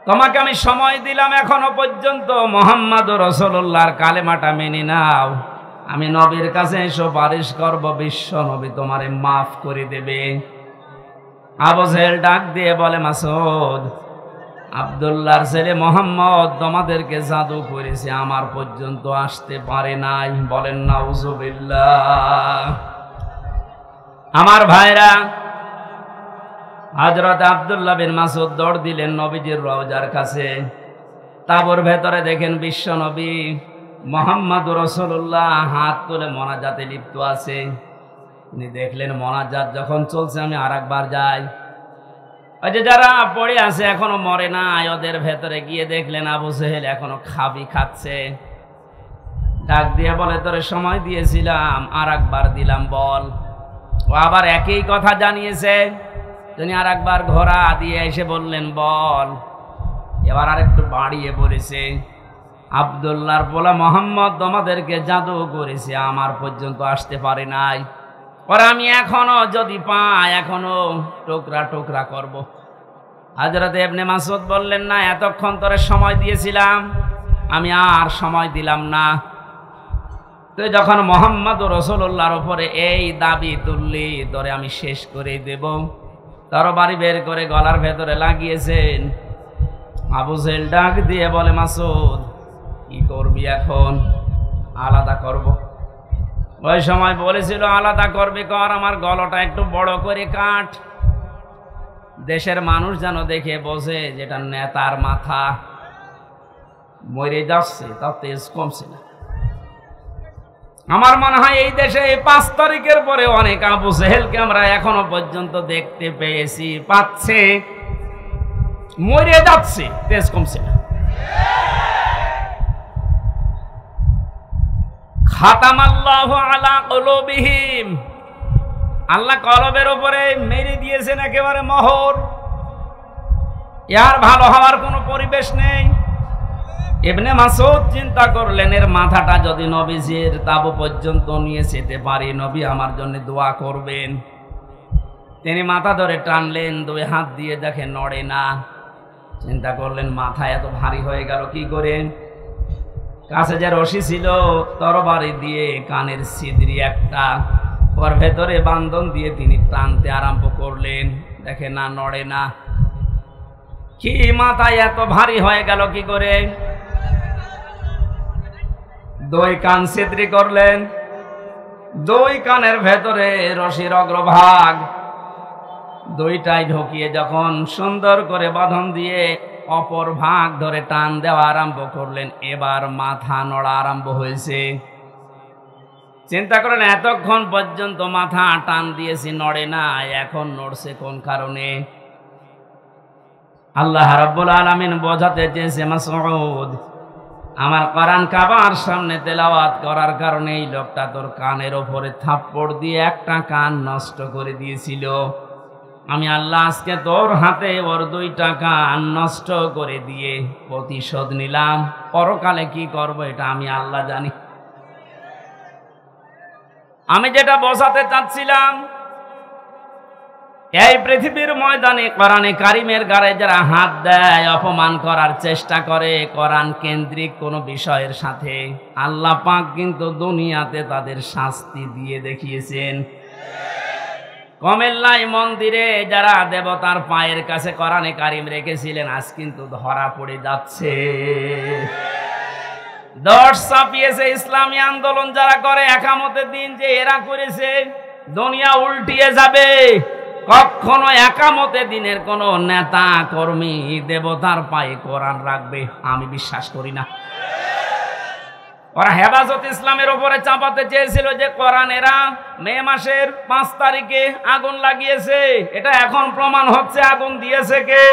তোমাকে আমি সময় দিলাম এখনো পর্যন্ত মুহাম্মদুর রাসূলুল্লাহর কালেমাটা মেনে নাও, আমি নবীর কাছে সুপারিশ করব, বিশ্ব নবী তোমারে মাফ করে দেবে। আবু জেহেল ডাক দিয়ে বলে, মাসউদ, আব্দুল্লাহর ছেলে মুহাম্মদ তোমাদেরকে জাদু করেছে, আমার পর্যন্ত আসতে পারে নাই। বলেন নাউজুবিল্লাহ। আমার ভাইরা, হযরত আব্দুল্লাহ বিন মাসউদ দৌড় দিলেন নবীজির রওজার কাছে। তাঁবুর ভেতরে দেখেন বিশ্ব নবী মুহাম্মদুর রাসূলুল্লাহ হাত তুলে মোনাজাতে লিপ্ত আছে। তিনি দেখলেন মোনাজাত যখন চলছে, আমি আরেকবার যাই। ওই যে যারা পড়ে আছে এখনো মরে না, ওদের ভেতরে গিয়ে দেখলেন আবু জেহেল এখনো খাবি খাচ্ছে। ডাক দিয়ে বলে, তোরে সময় দিয়েছিলাম, আরেকবার দিলাম, বল। ও আবার একই কথা জানিয়েছে। তিনি আরেকবার ঘোড়া দিয়ে এসে বললেন, বল। এবার আরেকটু বাড়িয়ে বলেছে, আব্দুল্লাহর পোলা মুহাম্মদ তোমাদেরকে জাদু করেছে, আমার পর্যন্ত আসতে পারে নাই। পরে আমি এখনো যদি পাই, এখনো টুকরা টুকরা করব। হযরত ইবনে মাসউদ বললেন, না, এতক্ষণ তোরে সময় দিয়েছিলাম, আমি আর সময় দিলাম না। তুই যখন মুহাম্মদুর রাসূলুল্লাহর উপরে এই দাবি তুললি, তোরে আমি শেষ করে দেব। তরবারি বের করে গলার ভেতরে লাগিয়েছেন। আবু জেহেল ডাক দিয়ে বলে, মাসউদ, কি করবি এখন? আলাদা করব। ওই সময় বলেছিল, আলাদা করবি কর, আমার গলাটা একটু বড় করে কাট, দেশের মানুষ যেন দেখে বোঝে যেটা নেতার মাথা। মরে যাচ্ছে, তাও তেজ কমছে না। আমার মনে হয় এই দেশে এই 5 তারিখের পরে অনেক আবু জেহেলকে আমরা এখনো পর্যন্ত দেখতে পেয়েছি, পাচ্ছে, মরে যাচ্ছে, তেজ কমছে না। খাতামাল্লাহু আলা কুলুবিহিম, আল্লাহ কলবের উপরে মেরে দিয়েছেন একেবারে মোহর। এর ভালো হওয়ার কোনো পরিবেশ নেই। ইবনে মাসউদ চিন্তা করলেন, এর মাথাটা যদি নবীজির তাবু পর্যন্ত নিয়ে যেতে পারি, নবী আমার জন্য দোয়া করবেন। তিনি মাথা ধরে টানলেন, 2 হাত দিয়ে দেখে নড়ে না। চিন্তা করলেন, মাথা এত ভারী হয়ে গেল কি করে? কাছে যে রশি ছিল, তরবারি দিয়ে কানের ছিদ্রি একটা, ওর ভেতরে বান্ধন দিয়ে তিনি টানতে আরম্ভ করলেন। দেখে না, নড়ে না। কি মাথায় এত ভারী হয়ে গেল কি করে? 2 কান ছিদ্রি করলেন। 2 কানের ভেতরে রশির অগ্রভাগ 2টাই ঢুকিয়ে যখন সুন্দর করে বাঁধন দিয়ে অপর ভাগ ধরে টান দেওয়া আরম্ভ করলেন, এবার মাথা নড়া আরম্ভ হয়েছে। চিন্তা করেন, এতক্ষণ পর্যন্ত মাথা টান দিয়েছি, নড়ে না, এখন নড়ছে কোন কারণে? আল্লাহ রাব্বুল আলামিন বোঝাতে চেয়েছে, মাসউদ, আমার কোরআন কাবার সামনে তেলাওয়াত করার কারণে এই লোকটা তোর কানের ওপরে থাপ্পড় দিয়ে একটা কান নষ্ট করে দিয়েছিল। আমি আল্লাহ আজকে তোর হাতে ওর 2টা কান নষ্ট করে দিয়ে প্রতিশোধ নিলাম। পরকালে কি করব এটা আমি আল্লাহ জানি। আমি যেটা বোঝাতে চাচ্ছিলাম, এই পৃথিবীর ময়দানে কোরআনে কারিমের গায়ে যারা হাত দেয়, অপমান করার চেষ্টা করে কোরআন কেন্দ্রিক কোনো বিষয়ের সাথে, আল্লাহ পাক কিন্তু দুনিয়াতে তাদের শাস্তি দিয়ে দেখিয়েছেন। কমেল্লাই মন্দিরে যারা দেবতার পায়ের কাছে কোরআনে কারিম রেখেছিলেন, আজ কিন্তু ধরা পড়ে যাচ্ছে। দশ ছাপিয়েছে ইসলামী আন্দোলন যারা করে একামতের দিন, যে এরা করেছে দুনিয়া উল্টিয়ে যাবে। কখনো একামতে দিনের কোন নেতা কর্মী দেবতার পায়ে কোরআন রাখবে আমি বিশ্বাস করি না। ওরা হেফাজত ইসলামের উপরে চাপাতে চেয়েছিল যে কোরআন এরা মে মাসের 5 তারিখে আগুন লাগিয়েছে। এটা এখন প্রমাণ হচ্ছে আগুন দিয়েছে কে?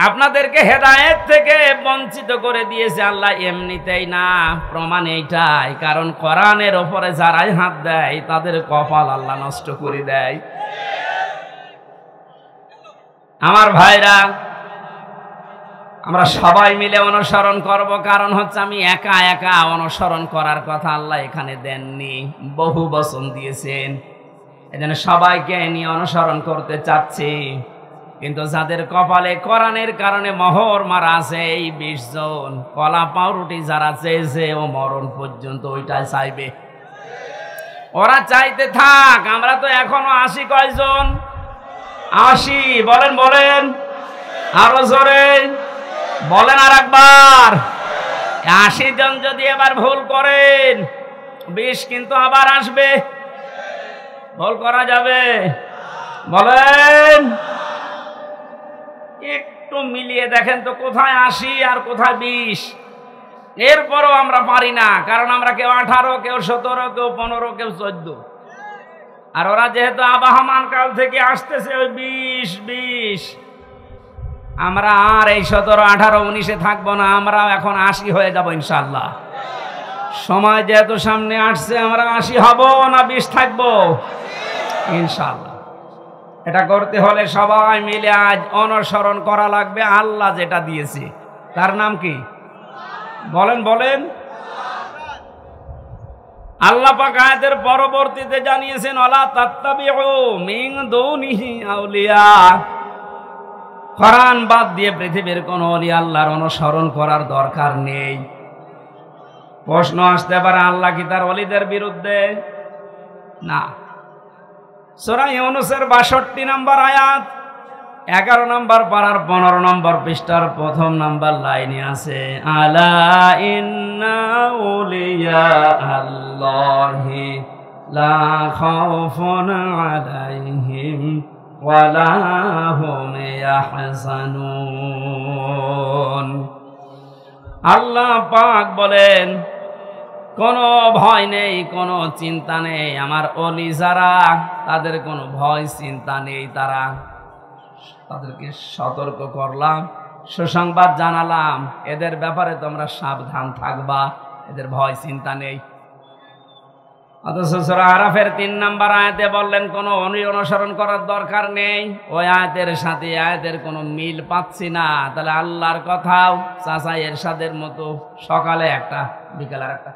আপনাদেরকে হেদায়েত থেকে বঞ্চিত করে দিয়েছে আল্লাহ এমনিতেই না, প্রমাণ এইটাই। কারণ কোরআনের ওপরে যারাই হাত দেয় তাদের কপাল আল্লাহ নষ্ট করে দেয়। আমার ভাইরা, আমরা সবাই মিলে অনুসরণ করব। কারণ হচ্ছে আমি একা একা অনুসরণ করার কথা আল্লাহ এখানে দেননি, বহু বচন দিয়েছেন। এজন্য সবাইকে নিয়ে অনুসরণ করতে চাচ্ছি। কিন্তু যাদের কপালে কোরআনের কারণে মোহর মারা আছে এই 20 জন, কলা পাউরুটি যারা চেয়েছে ও মরণ পর্যন্ত ওইটাই চাইবে। ওরা চাইতে থাক, আমরা তো এখনো 80 কয়জন? 80। বলেন বলেন, আরো জোরে বলেন আর একবার। 80 জন যদি এবার ভুল করেন, 20 কিন্তু আবার আসবে। ভুল করা যাবে? বলেন, একটু মিলিয়ে দেখেন তো কোথায় 80 আর কোথায় 20। এরপরও আমরা পারি না, কারণ আমরা কেউ 18, কেউ 17, কেউ 15, কেউ 14। আর ওরা যেহেতু আবাহমান কাল থেকে আসতেছে ওই 20। আমরা আর এই 17, 18, 19-এ থাকবো না, আমরা এখন 80 হয়ে যাব ইনশাআল্লাহ। সময় যেহেতু সামনে আসছে, আমরা 80 হব না 20 থাকবো ইনশাআল্লাহ। এটা করতে হলে সবাই মিলে আজ অনুসরণ করা লাগবে আল্লাহ যেটা দিয়েছে। তার নাম কি? বলেন বলেন। আল্লাহ পাক আয়াতের পরবর্তীতে জানিয়েছেন, ওয়ালা তাত্তাবিউ মিন দুনিহি আউলিয়া। কোরআন বাদ দিয়ে পৃথিবীর কোন ওলি আল্লাহর অনুসরণ করার দরকার নেই। প্রশ্ন আসতে পারে, আল্লাহ কি তার ওলিদের বিরুদ্ধে? না। সূরা ইউনূসের 62 নম্বর আয়াত, 11 নম্বর পারার 15 নম্বর পৃষ্ঠার 1ম নম্বর লাইনে আছে, আলা ইন্না আউলিয়া আল্লাহি লা খাউফুন আলাইহিম ওয়ালা হুম ইয়াহজানুন। আল্লাহ পাক বলেন, কোনো ভয় নেই, কোনো চিন্তা নেই। আমার ওলি যারা, তাদের কোনো ভয় চিন্তা নেই। তাদেরকে সতর্ক করলাম, সুসংবাদ জানালাম, এদের ব্যাপারে তোমরা সাবধান থাকবা, এদের ভয় চিন্তা নেই। অথচ সূরা আরাফের 3 নম্বর আয়াতে বললেন কোনো অনুসরণ করার দরকার নেই। ওই আয়াতের সাথে আয়াতের কোনো মিল পাচ্ছি না। তাহলে আল্লাহর কথাও চাচা এরশাদের মতো সকালে একটা, বিকালের একটা।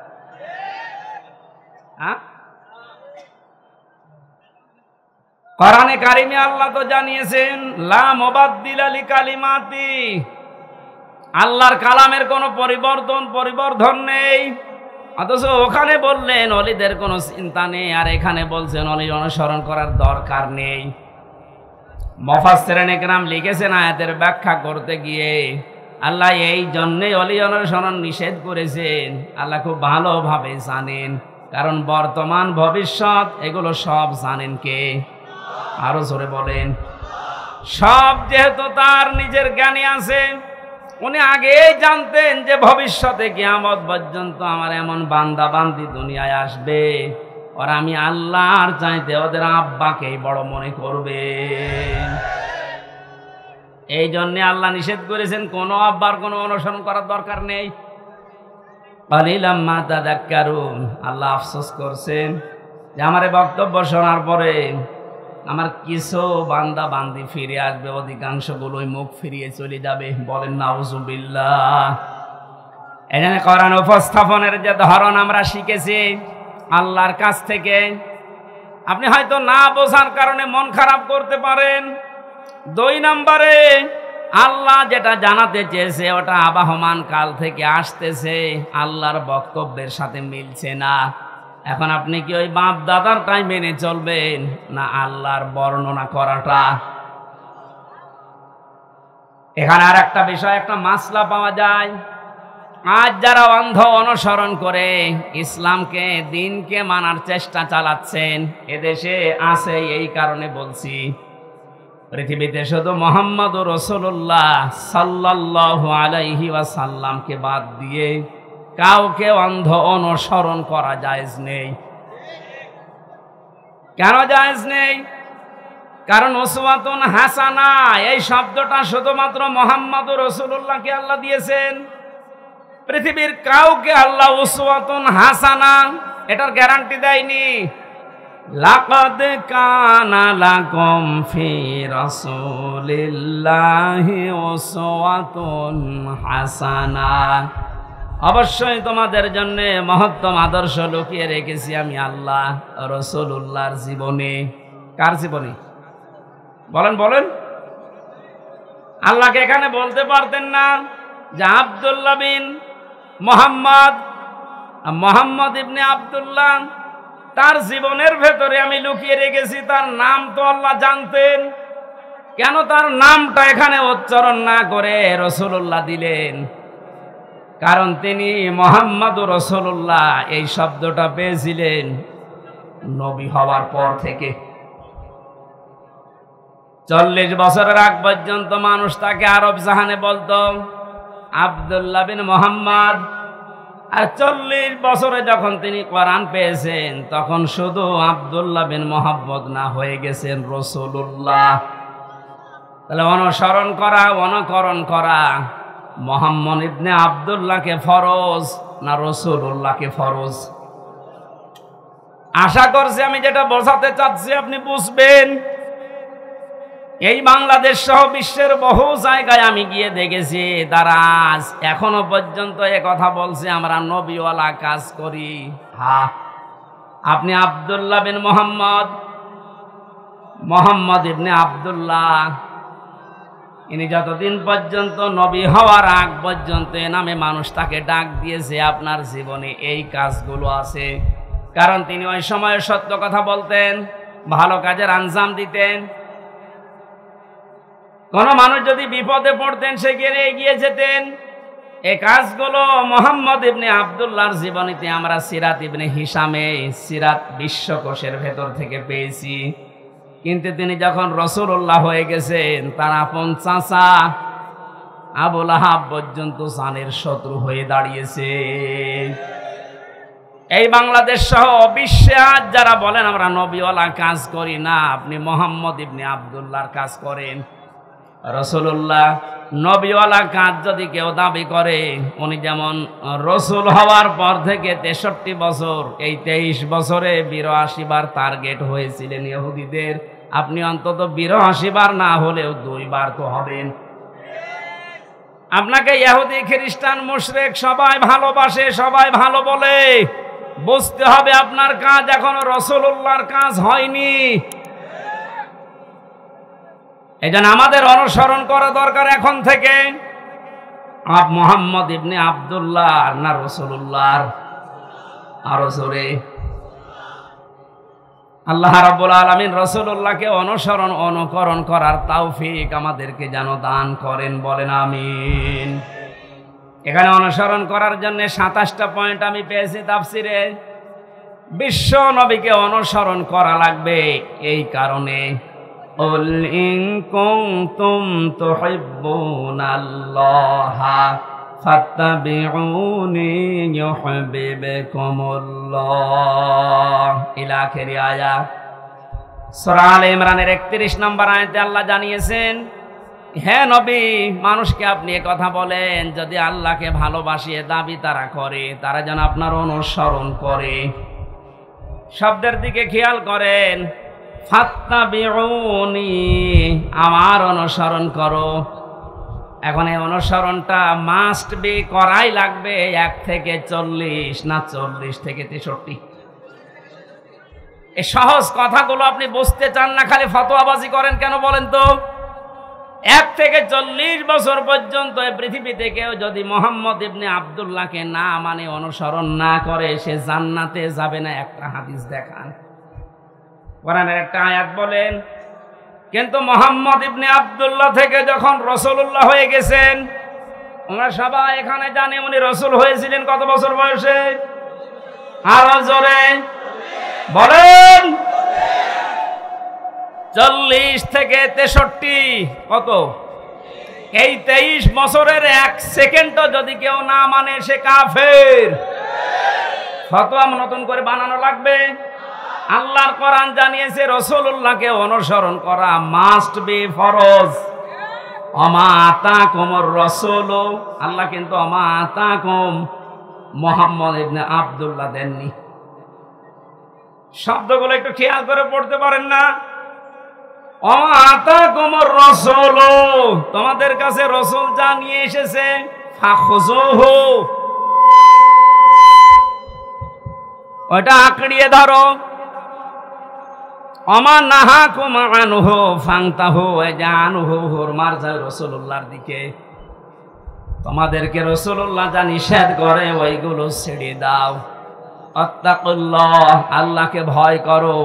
কোরআনে কারিমে আল্লাহ তো জানিয়েছেন, লা মুবাদদিলা লিকালিমাতি। আল্লাহর কালামের কোনো পরিবর্ধন নেই। অথচ ওখানে বললেন ওলিদের কোনো চিন্তা নেই, আর এখানে বলছেন ওলি অনুসরণ করার দরকার নেই। মুফাসসিরিনে কেরাম লিখেছেন, আয়াতের ব্যাখ্যা করতে গিয়ে আল্লাহ এই জন্যই ওলি অনুসরণ নিষেধ করেছেন। আল্লাহ খুব ভালোভাবে জানেন, কারণ বর্তমান ভবিষ্যৎ এগুলো সব জানেন কে? আরো জোরে বলেন। সব যেহেতু তার নিজের জ্ঞানে আছে, উনি আগেই জানতেন যে ভবিষ্যতে কিয়ামত পর্যন্ত আমার এমন বান্দা বান্দি দুনিয়ায় আসবে, আর আমি আল্লাহর চাইতে ওদের আব্বাকেই বড় মনে করবে। এই জন্যে আল্লাহ নিষেধ করেছেন কোনো আব্বার কোনো অনুসরণ করার দরকার নেই। কালিলাম মা তাযাক্কারুন। আল্লাহ আফসোস করছেন যে আমার বক্তব্য শোনার পরে আমার কিছু বান্দা বান্দি ফিরে আসবে, অধিকাংশগুলোই মুখ ফিরিয়ে চলে যাবে। বলেন নাউজুবিল্লাহ। এখানে কোরআন উপস্থাপনের যে ধরন আমরা শিখেছি আল্লাহর কাছ থেকে, আপনি হয়তো না বোঝার কারণে মন খারাপ করতে পারেন। 2 নম্বরে আল্লাহ যেটা জানাতে চেয়েছে ওটা আবাহমান কাল থেকে আসতেছে, আল্লাহর বক্তব্যের সাথে মিলছে না। এখন আপনি কি ওই বাপ দাদারটাই মেনে চলবেন, না আল্লাহর বর্ণনা করাটা? এখানে আর একটা বিষয়, একটা মাসলা পাওয়া যায়। আজ যারা অন্ধ অনুসরণ করে ইসলামকে, দিনকে মানার চেষ্টা চালাচ্ছেন, এদেশে আছে। এই কারণে বলছি, পৃথিবীতে শুধু মুহাম্মদুর রাসূলুল্লাহ সাল্লাল্লাহু আলাইহি ওয়াসাল্লামকে বাদ দিয়ে কাউকে অন্ধ অনুসরণ করা জায়েজ নেই। কেন জায়েজ নেই? কারণ উসওয়াতুন হাসানা এই শব্দটা শুধুমাত্র মুহাম্মদুর রাসূলুল্লাহকে আল্লাহ দিয়েছেন। পৃথিবীর কাউকে আল্লাহ উসওয়াতুন হাসানা এটার গ্যারান্টি দেয়নি। লাকাদ কানা লাকুম ফি রাসূলিল্লাহি উসওয়াতুন হাসানা। অবশ্যই তোমাদের জন্য মহত্তম আদর্শ লুকিয়ে রেখেছি আমি আল্লাহ রাসূলুল্লাহর জীবনে। কার জীবনে? বলেন বলেন। আল্লাহকে এখানে বলতে পারতেন না যে আব্দুল্লাহ বিন মোহাম্মদ, মোহাম্মদ ইবনে আব্দুল্লাহ, তার জীবনের ভেতরে আমি লুকিয়ে রেখেছি, তার নাম তো আল্লাহ জানতেন, কেন তার নামটা এখানে উচ্চারণ না করে রাসূলুল্লাহ দিলেন? কারণ তিনি মুহাম্মাদুর রাসূলুল্লাহ এই শব্দটা পেয়েছিলেন নবী হওয়ার পর থেকে। 40 বছরের আগ পর্যন্ত মানুষ তাকে আরব জাহানে বলতো আব্দুল্লাহ বিন মোহাম্মদ, আর 40 বছরে যখন তিনি কোরআন পেয়েছেন তখন শুধু আব্দুল্লাহ বিন মোহাম্মদ না, হয়ে গেছেন রাসূলুল্লাহ। তাহলে অনুসরণ করা, অনুকরণ করা মুহাম্মদ ইবনে আব্দুল্লাহকে ফরজ না রাসূলুল্লাহকে ফরজ? আশা করছি আমি যেটা বোঝাতে চাচ্ছি আপনি বুঝবেন। এই বাংলাদেশ সহ বিশ্বের বহু জায়গায় আমি গিয়ে দেখেছি তারা আজ এখনো পর্যন্ত এ কথা বলছে আমরা নবীওয়ালা কাজ করি। হ্যাঁ, আপনি আব্দুল্লাহ বিন মোহাম্মদ, মোহাম্মদ ইবনে আব্দুল্লাহ, ইনি যতদিন পর্যন্ত নবী হওয়ার আগ পর্যন্ত এ নামে মানুষ তাকে ডাক দিয়েছে, আপনার জীবনে এই কাজগুলো আছে। কারণ তিনি ওই সময় সত্য কথা বলতেন, ভালো কাজের আঞ্জাম দিতেন। কোন মানুষ যদি বিপদে পড়তেন সেখানে এগিয়ে যেতেন। এই কাজগুলো মুহাম্মদ ইবনে আব্দুল্লাহর জীবনীতে আমরা সিরাত ইবনে হিশামে, সিরাত বিশ্বকোষের ভেতর থেকে পেয়েছি। কিন্তু তিনি যখন রাসূলুল্লাহ হয়ে গেছেন, তার আপন চাচা আবু লাহাব পর্যন্ত জানের শত্রু হয়ে দাঁড়িয়েছে। এই বাংলাদেশ সহ বিশ্বে আজ যারা বলেন আমরা নবীওয়ালা কাজ করি না, আপনি মুহাম্মদ ইবনে আব্দুল্লাহর কাজ করেন। রাসূলুল্লাহ নবীওয়ালা কাজ যদি কেউ দাবি করে, উনি যেমন রাসূল হওয়ার পর থেকে 63 বছর, এই 23 বছরে 82 বার টার্গেট হয়েছিলেন ইহুদিদের, আপনি অন্তত 82 বার না হলেও 2 বার তো হবেন। আপনাকে ইহুদি, খ্রিস্টান, মুশরিক সবাই ভালোবাসে, সবাই ভালো বলে, বুঝতে হবে আপনার কাজ এখনো রাসূলুল্লাহর কাজ হয়নি। এজন্য আমাদের অনুসরণ করা দরকার এখন থেকে মুহাম্মদ ইবনে আব্দুল্লাহ না রাসূলুল্লাহর? আরো জোরে। আল্লাহ রাব্বুল আলামিন রাসূলুল্লাহকে অনুসরণ, অনুকরণ করার তৌফিক আমাদেরকে যেন দান করেন, বলেন আমিন। এখানে অনুসরণ করার জন্য 27টা পয়েন্ট আমি পেয়েছি তাফসিরে। বিশ্ব নবীকে অনুসরণ করা লাগবে এই কারণে, قل إن كنتم تحبون الله فاتبعوني يحببكم الله إلى آخر آية। সূরা আলে ইমরানের 31 নম্বর আয়াতে আল্লাহ জানিয়েছেন, হে নবী, মানুষকে আপনি এ কথা বলেন যদি আল্লাহকে ভালোবাসিয়ে দাবি তারা করে, তারা যেন আপনার অনুসরণ করে। শব্দের দিকে খেয়াল করেন, ফাত্তাবিউনি, আমার অনুসরণ করো। এখন এই অনুসরণটা মাস্ট বি, করাই লাগবে 1 থেকে 40 না 40 থেকে 63। এই সহজ কথাগুলো আপনি বুঝতে চান না, খালি ফতোয়াবাজি করেন কেন বলেন তো? 1 থেকে 40 বছর পর্যন্ত এই পৃথিবীতে কেউ যদি মুহাম্মদ ইবনে আব্দুল্লাহকে না মানে, অনুসরণ না করে, সে জান্নাতে যাবে না। একটা হাদিস দেখান, কোরআনের একটা আয়াত বলেন। কিন্তু মুহাম্মদ ইবনে আব্দুল্লাহ থেকে যখন রাসূলুল্লাহ হয়ে গেছেন, আমরা সবাই এখানে জানি উনি রাসূল হয়েছিলেন কত বছর বয়সে? আরো জোরে বলেন। 40 থেকে 63, কত? এই 23 বছরের 1 সেকেন্ডও যদি কেউ না মানে সে কাফের। ফতোয়া নতুন করে বানানো লাগবে? আল্লাহর কোরআন জানিয়েছে রাসূলুল্লাহকে অনুসরণ করা মাস্ট বি, ফরজ। ওমা আতাকুমুর রাসূল, আল্লাহ কিন্তু ওমা আতাকুম মুহাম্মদ ইবনে আব্দুল্লাহ দেননি। শব্দগুলো একটু খেয়াল করে পড়তে পারেন না? ওমা আতাকুমুর রাসূল, তোমাদের কাছে রাসূল যা নিয়ে এসেছে, ফাখুযুহু, ওটা আঁকড়িয়ে ধরো। ওমা নাহাকুম আনহু ফান্তাহু, এই যে আনহু হুর মারজা রাসূলুল্লাহর দিকে, তোমাদেরকে রাসূলুল্লাহ যা নিষেধ করে ওইগুলো ছেড়ে দাও। আত্তাকুল্লাহ, আল্লাহকে ভয় করো।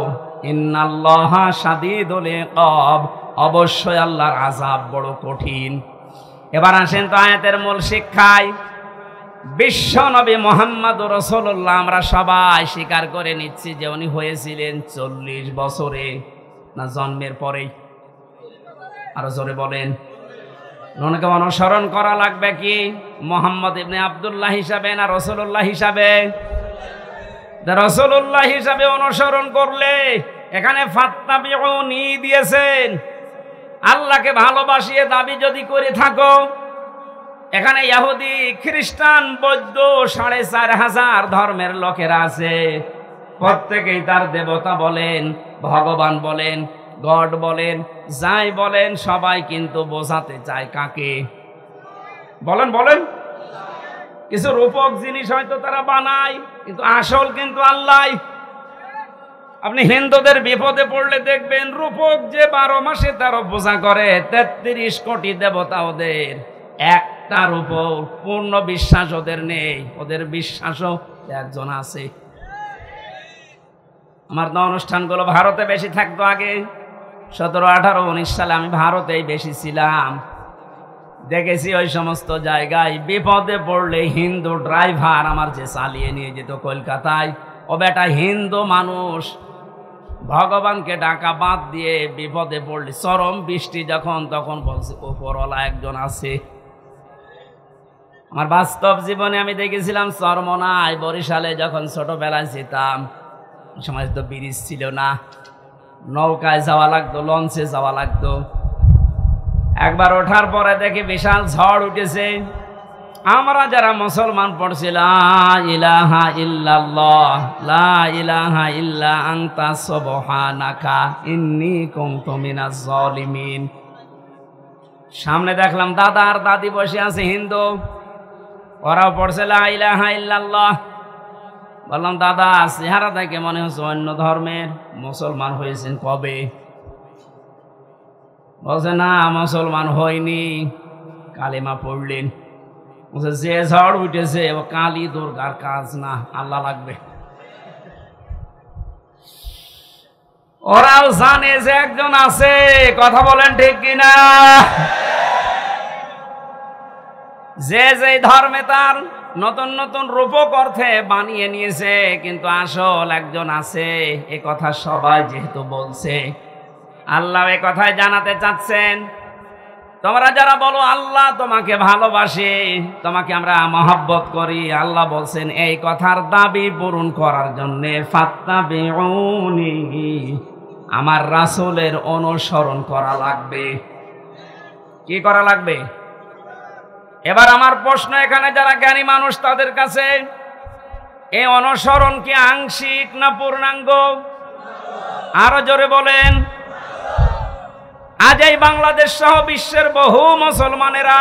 ইন্নাল্লাহা শাদীদুল ইকাব, অবশ্যই আল্লাহর আযাব বড় কঠিন। এবার আসেন তো আয়াতের মূল শিক্ষায়। বিশ্ব নবী মুহাম্মদুর রাসূলুল্লাহ আমরা সবাই স্বীকার করে নিচ্ছি যে উনি হয়েছিলেন 40 বছরে, না জন্মের পরেই? আরো জোরে বলেন। ওনাকে অনুসরণ করা লাগবে কি মুহাম্মদ ইবনে আব্দুল্লাহ হিসাবে না রাসূলুল্লাহ হিসাবে? রাসূলুল্লাহ হিসাবে অনুসরণ করলে এখানে ফাত্তাবিউনি দিয়েছেন। আল্লাহকে ভালোবাসিয়ে দাবি যদি করে থাকো, এখানে ইহুদি খ্রিস্টান বৌদ্ধ 4500 ধর্মের লোকেরা আছে, প্রত্যেকেই তার দেবতা বলেন, ভগবান বলেন, গড বলেন, যাই বলেন, সবাই কিন্তু বোঝাতে চায় কাকে? বলেন বলেন। কিছু রূপক জিনিস হয়তো তারা বানায়, কিন্তু আসল কিন্তু আল্লাহ। আপনি হিন্দুদের বিপদে পড়লে দেখবেন রূপক যে 12 মাসে 13 পূজা করে, 33 কোটি দেবতা ওদের, একটার উপর পূর্ণ বিশ্বাস ওদের নেই। ওদের বিশ্বাসও একজন আছে। আমার তো অনুষ্ঠানগুলো ভারতে বেশি থাকতো আগে, 17, 18, 19 সালে আমি ভারতেই বেশি ছিলাম। দেখেছি ওই সমস্ত জায়গায় বিপদে পড়লে হিন্দু ড্রাইভার আমার যে চালিয়ে নিয়ে যেত কলকাতায়, ও বেটা হিন্দু মানুষ, ভগবানকে ডাকা বাদ দিয়ে বিপদে পড়লে, চরম বৃষ্টি যখন, তখন বলছে উপরওয়ালা একজন আছে। আমার বাস্তব জীবনে আমি দেখেছিলাম চরমনায়, বরিশালে যখন ছোটবেলায় যেতাম, সময় তো ব্রিজ ছিল না, নৌকায় যাওয়া লাগতো, লঞ্চে যাওয়া লাগতো। একবার ওঠার পরে দেখি বিশাল ঝড় উঠেছে। আমরা যারা মুসলমান পড়ছি লা ইলাহা ইল্লাল্লাহ, লা ইলাহা ইল্লা আনতা সুবহানাকা ইন্নী কুনতু মিনাজ জালিমিন। সামনে দেখলাম দাদা আর দাদি বসে আছে হিন্দু, ওরাও পড়ছে লা ইলাহা ইল্লাল্লাহ। বললাম দাদা, চেহারা দেখে মনে হচ্ছে অন্য ধর্মের, মুসলমান হয়েছেন কবে? বলছে না, মুসলমান হয়নি, কালেমা পড়লেন। বলছে যে ঝড় উঠেছে ও কালী দুর্গার কাজ না, আল্লাহ লাগবে। ওরাও জানে যে একজন আছে, কথা বলেন ঠিক কিনা? যে যে ধর্মে তার নতুন নতুন রূপক অর্থে বানিয়ে নিয়েছে, কিন্তু আসল একজন আছে, এ কথা সবাই যেহেতু বলছে, আল্লাহ এ কথাই জানাতে চাচ্ছেন। তোমরা যারা বলো আল্লাহ তোমাকে ভালোবাসে, তোমাকে আমরা মহব্বত করি, আল্লাহ বলছেন এই কথার দাবি পূরণ করার জন্য ফাত্তাবিউনি, আমার রাসূলের অনুসরণ করা লাগবে। কি করা লাগবে? এবার আমার প্রশ্ন, এখানে যারা জ্ঞানী মানুষ তাদের কাছে, এই অনুসরণ কি আংশিক না পূর্ণাঙ্গ? আরো জোরে বলেন। আজ এই বাংলাদেশ সহ বিশ্বের বহু মুসলমানেরা,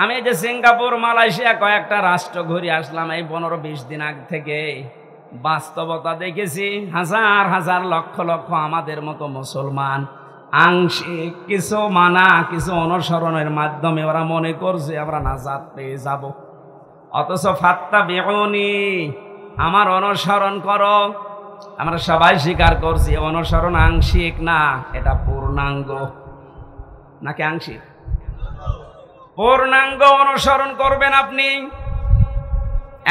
আমি এই যে সিঙ্গাপুর, মালয়েশিয়া কয়েকটা রাষ্ট্র ঘুরে আসলাম এই 15-20 দিন আগ থেকে, বাস্তবতা দেখেছি হাজার হাজার লক্ষ লক্ষ আমাদের মতো মুসলমান আংশিক কিছু মানা, কিছু অনুসরণের মাধ্যমে ওরা মনে করছে আমরা নাজাত পেয়ে যাব। অথচ ফাত্তাবিউনি, আমার অনুসরণ করো। আমরা সবাই স্বীকার করছি অনুসরণ আংশিক না, এটা পূর্ণাঙ্গ। নাকি আংশিক? পূর্ণাঙ্গ অনুসরণ করবেন আপনি।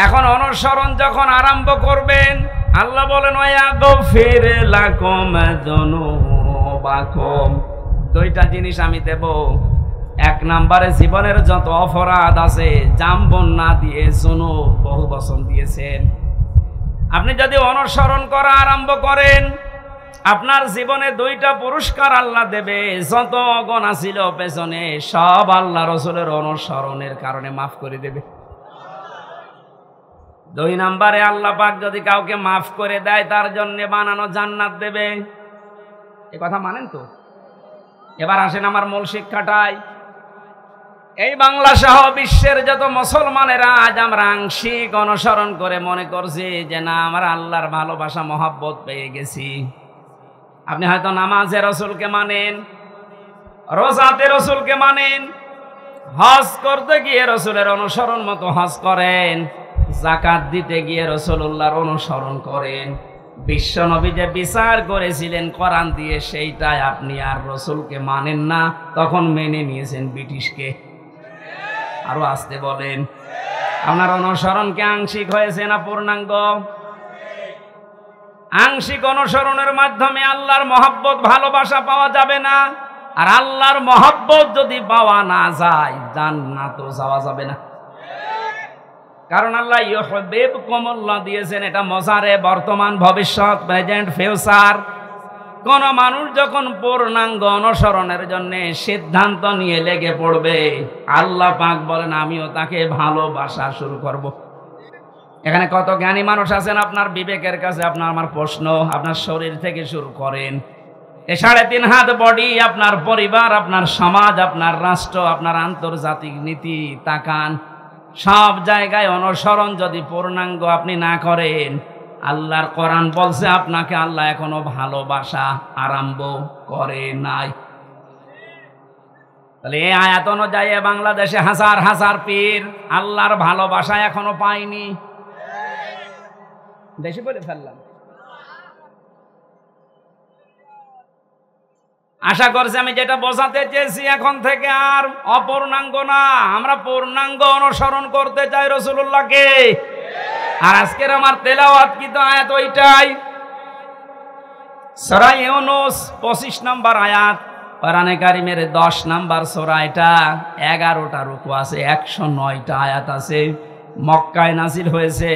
এখন অনুসরণ যখন আরম্ভ করবেন, আল্লাহ বলেন ওয়ায়াগফির লাকুম যুনুবাকুম, দুইটা জিনিস আমি দেব। 1 নম্বরে জীবনের যত অপরাধ আছে, জাম্বন না দিয়ে যুনুব বহু বচন দিয়েছেন। আপনি যদি অনুসরণ করা আরম্ভ করেন, আপনার জীবনে 2টা পুরস্কার আল্লাহ দেবে। যত গুনাহ ছিল পেছনে, সব আল্লাহ রাসূলের অনুসরণের কারণে মাফ করে দেবে। 2 নম্বরে আল্লাহ পাক যদি কাউকে মাফ করে দেয়, তার জন্য বানানো জান্নাত দেবে। এই কথা মানেন তো? এবার আসেন আমার মূল শিক্ষাটাই। এই বাংলা সহ বিশ্বের যত মুসলমানেরা আজ আমরা আংশিক অনুসরণ করে মনে করছি যে না, আমরা আল্লাহর ভালোবাসা মহব্বত পেয়ে গেছি। আপনি হয়তো নামাজে রসুলকে মানেন, রোজাতে রসুলকে মানেন, হজ করতে গিয়ে রসুলের অনুসরণ মতো হজ করেন, যাকাত দিতে গিয়ে রসুল্লাহর অনুসরণ করেন। বিশ্ব নবী যে বিচার করেছিলেন কোরআন দিয়ে, সেইটাই আপনি আর রসুলকে মানেন না, তখন মেনে নিয়েছেন ব্রিটিশকে। আরো আসতে বলেন, আপনার অনুসরণ কি আংশিক হয়েছে না পূর্ণাঙ্গ? আংশিক অনুসরণের মাধ্যমে আল্লাহর মহব্বত ভালোবাসা পাওয়া যাবে না, আর আল্লাহর মহব্বত যদি পাওয়া না যায় জান্নাতও যাওয়া যাবে না। কারণ আল্লাহ ইউহিব্বুকুমুল্লাহ দিয়েছেন, এটা মজারে বর্তমান ভবিষ্যৎ, প্রেজেন্ট ফিউচার। কোন মানুষ যখন পূর্ণাঙ্গ অনুসরণের জন্য সিদ্ধান্ত নিয়ে লেগে পড়বে, আল্লাহ পাক বলেন আমিও তাকে ভালোবাসা শুরু করব। এখানে কত জ্ঞানী মানুষ আছেন আপনার বিবেকের কাছে, আপনার আমার প্রশ্ন, আপনার শরীর থেকে শুরু করেন, এ 3.5 হাত বডি, আপনার পরিবার, আপনার সমাজ, আপনার রাষ্ট্র, আপনার আন্তর্জাতিক নীতি তাকান, সব জায়গায় অনুসরণ যদি পূর্ণাঙ্গ আপনি না করেন, আল্লাহর কোরআন বলছে আপনাকে আল্লাহ এখনো ভালোবাসা আরম্ভ করে নাই। তাহলে এই আয়াত অনুযায়ী বাংলাদেশে হাজার হাজার পীর আল্লাহর ভালোবাসা এখনো পায়নি। বেশি বলে ফেললাম। আশা করছি আমি যেটা বোঝাতে চেয়েছি, এখন থেকে আর অপূর্ণাঙ্গ না, আমরা পূর্ণাঙ্গ অনুসরণ করতে চাই রাসূলুল্লাহকে। আর আজকের আমার তেলাওয়াত কি তো আয়াত ওইটাই, সূরা ইউনূস 25 নম্বর আয়াত, কোরআনে কারীমের 10 নম্বর সূরা। এটা 11টা রুকু আছে, 109টা আয়াত আছে, মক্কায় নাজিল হয়েছে।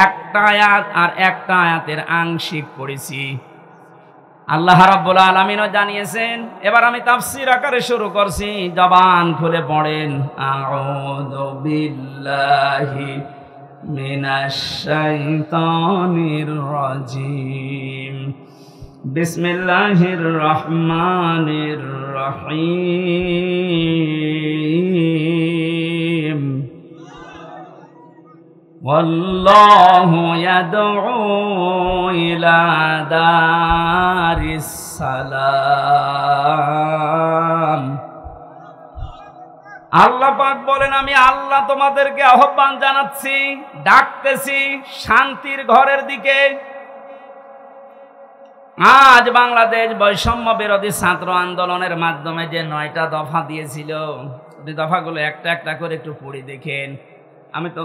একটা আয়াত আর একটা আয়াতের আংশিক পড়েছি। আল্লাহ রাব্বুল আলামিনও জানিয়েছেন। এবার আমি তাফসীর আকারে শুরু করছি, জবান খুলে পড়েন। আউযু বিল্লাহি মিনাশ শাইতানির রাজিম, বিসমিল্লাহির রহমানির রহিম। ওয়াল্লাহু ইয়াদউ ইলা দারিস সালাম। আল্লাহ পাক বলেন আমি আল্লাহ তোমাদেরকে আহ্বান জানাচ্ছি, ডাকতেছি শান্তির ঘরের দিকে। আজ বাংলাদেশ বৈষম্য বিরোধী ছাত্র আন্দোলনের মাধ্যমে যে 9টা দফা দিয়েছিল, ওই দফাগুলো একটা একটা করে একটু পড়ে দেখেন। আমি তো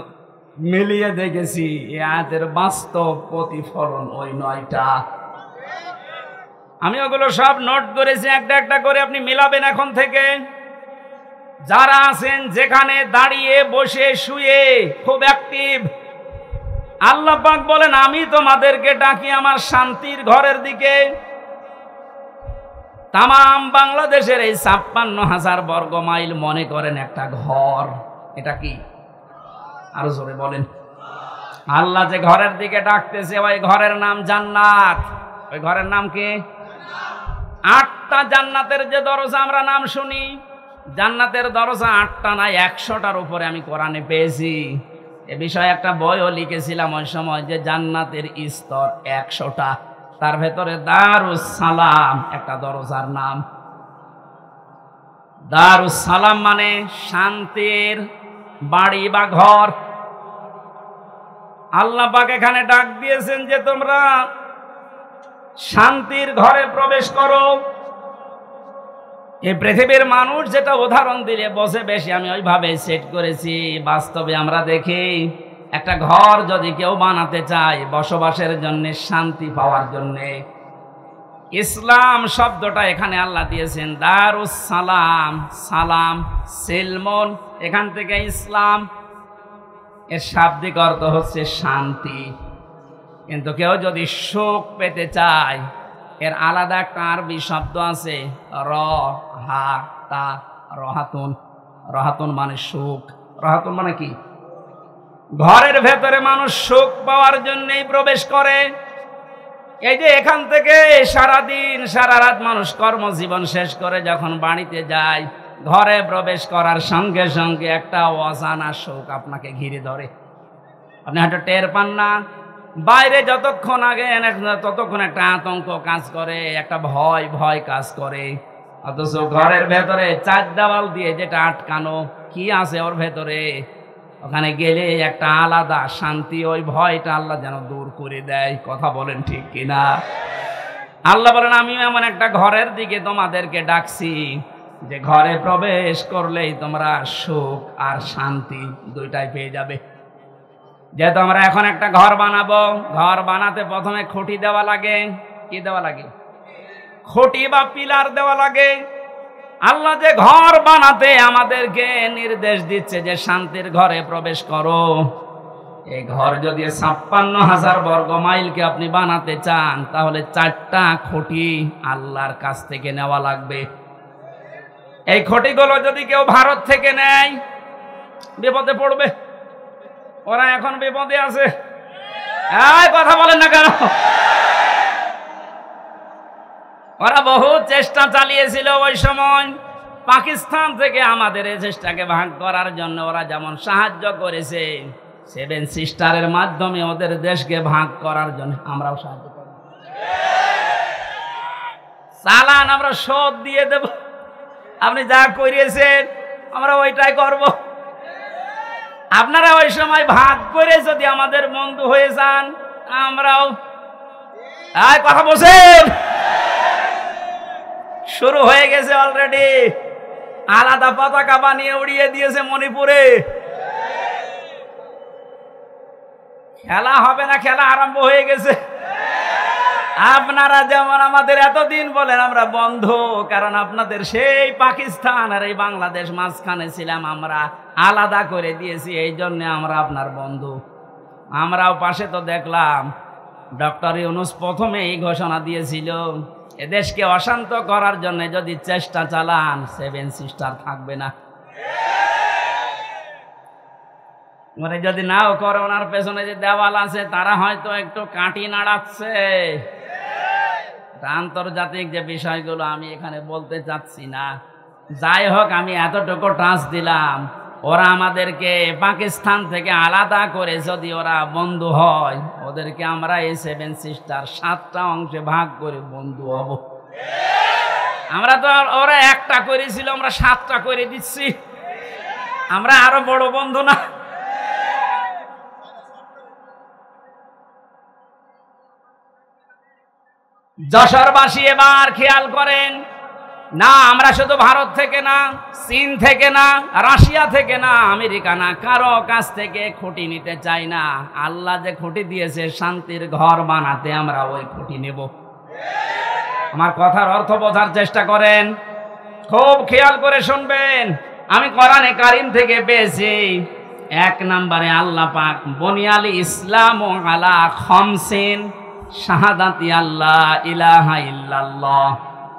মিলিয়ে দেখেছি এই আয়াতের বাস্তব প্রতিফলন ওই 9টা। আমি ওগুলো সব নোট করেছি, একটা একটা করে আপনি মিলাবেন এখন থেকে। যারা আছেন যেখানে, দাঁড়িয়ে, বসে, শুয়ে, খুব অ্যাক্টিভ, আল্লাহ পাক বলেন আমি তোমাদেরকে ডাকি আমার শান্তির ঘরের দিকে। তামাম বাংলাদেশের এই 56,000 বর্গ মাইল মনে করেন একটা ঘর। এটা কি? আরো জোরে বলেন। আল্লাহ যে ঘরের দিকে ডাকতেছে, ওই ঘরের নাম জান্নাত। ওই ঘরের নাম কি? 8টা জান্নাতের যে দরজা আমরা নাম শুনি, জান্নাতের দরজা 8টা না 100টার উপরে আমি কোরআনে পেয়েছি। এ বিষয়ে একটা বইও লিখেছিলাম ওই সময়, যে জান্নাতের স্তর 100টা। তার ভেতরে দারুস সালাম একটা দরজার নাম। দারুস সালাম মানে শান্তির বাড়ি বা ঘর। আল্লাহ পাক এখানে ডাক দিয়েছেন যে তোমরা শান্তির ঘরে প্রবেশ করো। এই পৃথিবীর মানুষ যেটা উদাহরণ দিলে বসে বেশি, আমি ওইভাবে সেট করেছি। বাস্তবে আমরা দেখি একটা ঘর যদি কেউ বানাতে চায় বসবাসের জন্য, শান্তি পাওয়ার জন্য, ইসলাম শব্দটা এখানে আল্লাহ দিয়েছেন দারুস সালাম। সালাম সিলমন, এখান থেকে ইসলাম, এর শাব্দিক অর্থ হচ্ছে শান্তি। কিন্তু কেউ যদি সুখ পেতে চায়, এর আলাদা একটা আরবি শব্দ আছে রহাতুন। রহাতুন মানে সুখ। রহাতুন মানে কি? ঘরের ভেতরে মানুষ সুখ পাওয়ার জন্যই প্রবেশ করে। এই যে এখান থেকে সারাদিন সারা রাত মানুষ কর্মজীবন শেষ করে যখন বাড়িতে যায়, ঘরে প্রবেশ করার সঙ্গে সঙ্গে একটা অজানা সুখ আপনাকে ঘিরে ধরে। আপনি হয়তো টের পান না, বাইরে যতক্ষণ আগে ততক্ষণ একটা আতঙ্ক কাজ করে, একটা ভয় ভয় কাজ করে। অথচ ঘরের ভেতরে চার দেওয়াল দিয়ে যেটা আটকানো, কি আছে ওর ভেতরে, ওখানে গেলে একটা আলাদা শান্তি, ওই ভয়টা আল্লাহ যেন দূর করে দেয়। কথা বলেন ঠিক কিনা? আল্লাহ বলেন আমি এমন একটা ঘরের দিকে তোমাদেরকে ডাকছি যে ঘরে প্রবেশ করলেই তোমরা সুখ আর শান্তি দুইটাই পেয়ে যাবে। যেহেতু আমরা এখন একটা ঘর বানাবো, ঘর বানাতে প্রথমে খুঁটি দেওয়া লাগে। কি দেওয়া লাগে? খুঁটি বা পিলার দেওয়া লাগে। আল্লাহ যে ঘর বানাতে আমাদেরকে নির্দেশ দিচ্ছে যে শান্তির ঘরে প্রবেশ করো, এই ঘর যদি 56,000 বর্গ মাইলকে আপনি বানাতে চান, তাহলে 4টা খুঁটি আল্লাহর কাছ থেকে নেওয়া লাগবে। এই খুঁটিগুলো যদি কেউ ভারত থেকে নেয়, বিপদে পড়বে। ওরা এখন বিপদে আছে। এই কথা বলেন না কেন? ওরা বহু চেষ্টা চালিয়েছিল ওই সময় পাকিস্তান থেকে আমাদের এই চেষ্টাকে ভাগ করার জন্য। ওরা যেমন সাহায্য করেছে 7 সিস্টারের মাধ্যমে ওদের দেশকে ভাগ করার জন্য, আমরাও সাহায্য করব। চালান আমরা শোধ দিয়ে দেব, আপনি যা করিয়েছেন আমরা ওইটাই করব। আপনারা ওই সময় ভাগ করে যদি আমাদের বন্ধু হয়ে যান, আমরাও কথা বলছেন। শুরু হয়ে গেছে অলরেডি। আলাদা পতাকা বানিয়ে উড়িয়ে দিয়েছে মণিপুরে। খেলা হবে না, খেলা আরম্ভ হয়ে গেছে। আপনারা যেমন আমাদের এতদিন বলেন আমরা বন্ধু, কারণ আপনাদের সেই পাকিস্তান আর এই বাংলাদেশ মাঝখানে ছিলাম, আমরা আলাদা করে দিয়েছি, এই জন্য আমরা আপনার বন্ধু। আমরাও পাশে তো দেখলাম ডক্টর ইউনূস প্রথমে এই ঘোষণা দিয়েছিল, এদেশকে অশান্ত করার জন্য যদি চেষ্টা চালান 7 সিস্টার থাকবে না। মানে যদি নাও করে, ওনার পেছনে যে দেওয়াল আছে তারা হয়তো একটু কাঠি নাড়াচ্ছে। আন্তর্জাতিক যে বিষয়গুলো আমি এখানে বলতে চাচ্ছি না। যাই হোক, আমি এতটুকু টাচ দিলাম, ওরা আমাদেরকে পাকিস্তান থেকে আলাদা করে যদি ওরা বন্ধু হয়, ওদেরকে আমরা এই 7 সিস্টার 7টা অংশে ভাগ করে বন্ধু হব। আমরা তো ওরা একটা করেছিল, আমরা 7টা করে দিচ্ছি, আমরা আরো বড় বন্ধু না? যশোরবাসী এবার খেয়াল করেন, না আমরা শুধু ভারত থেকে না, চীন থেকে না, রাশিয়া থেকে না, আমেরিকা না, কারো কাছ থেকে খুঁটি নিতে চাই না। আল্লাহ যে খুঁটি দিয়েছে শান্তির ঘর বানাতে, আমরা ওই খুঁটি নেব। আমার কথার অর্থ বোঝার চেষ্টা করেন, খুব খেয়াল করে শুনবেন। আমি কোরআনে কারিম থেকে পেয়েছি, 1 নম্বরে আল্লাহ পাক বুনিয়াল ইসলাম আলা খামসিন শাহাদাতি আল্লাহ ইলাহা ইল্লাল্লাহ।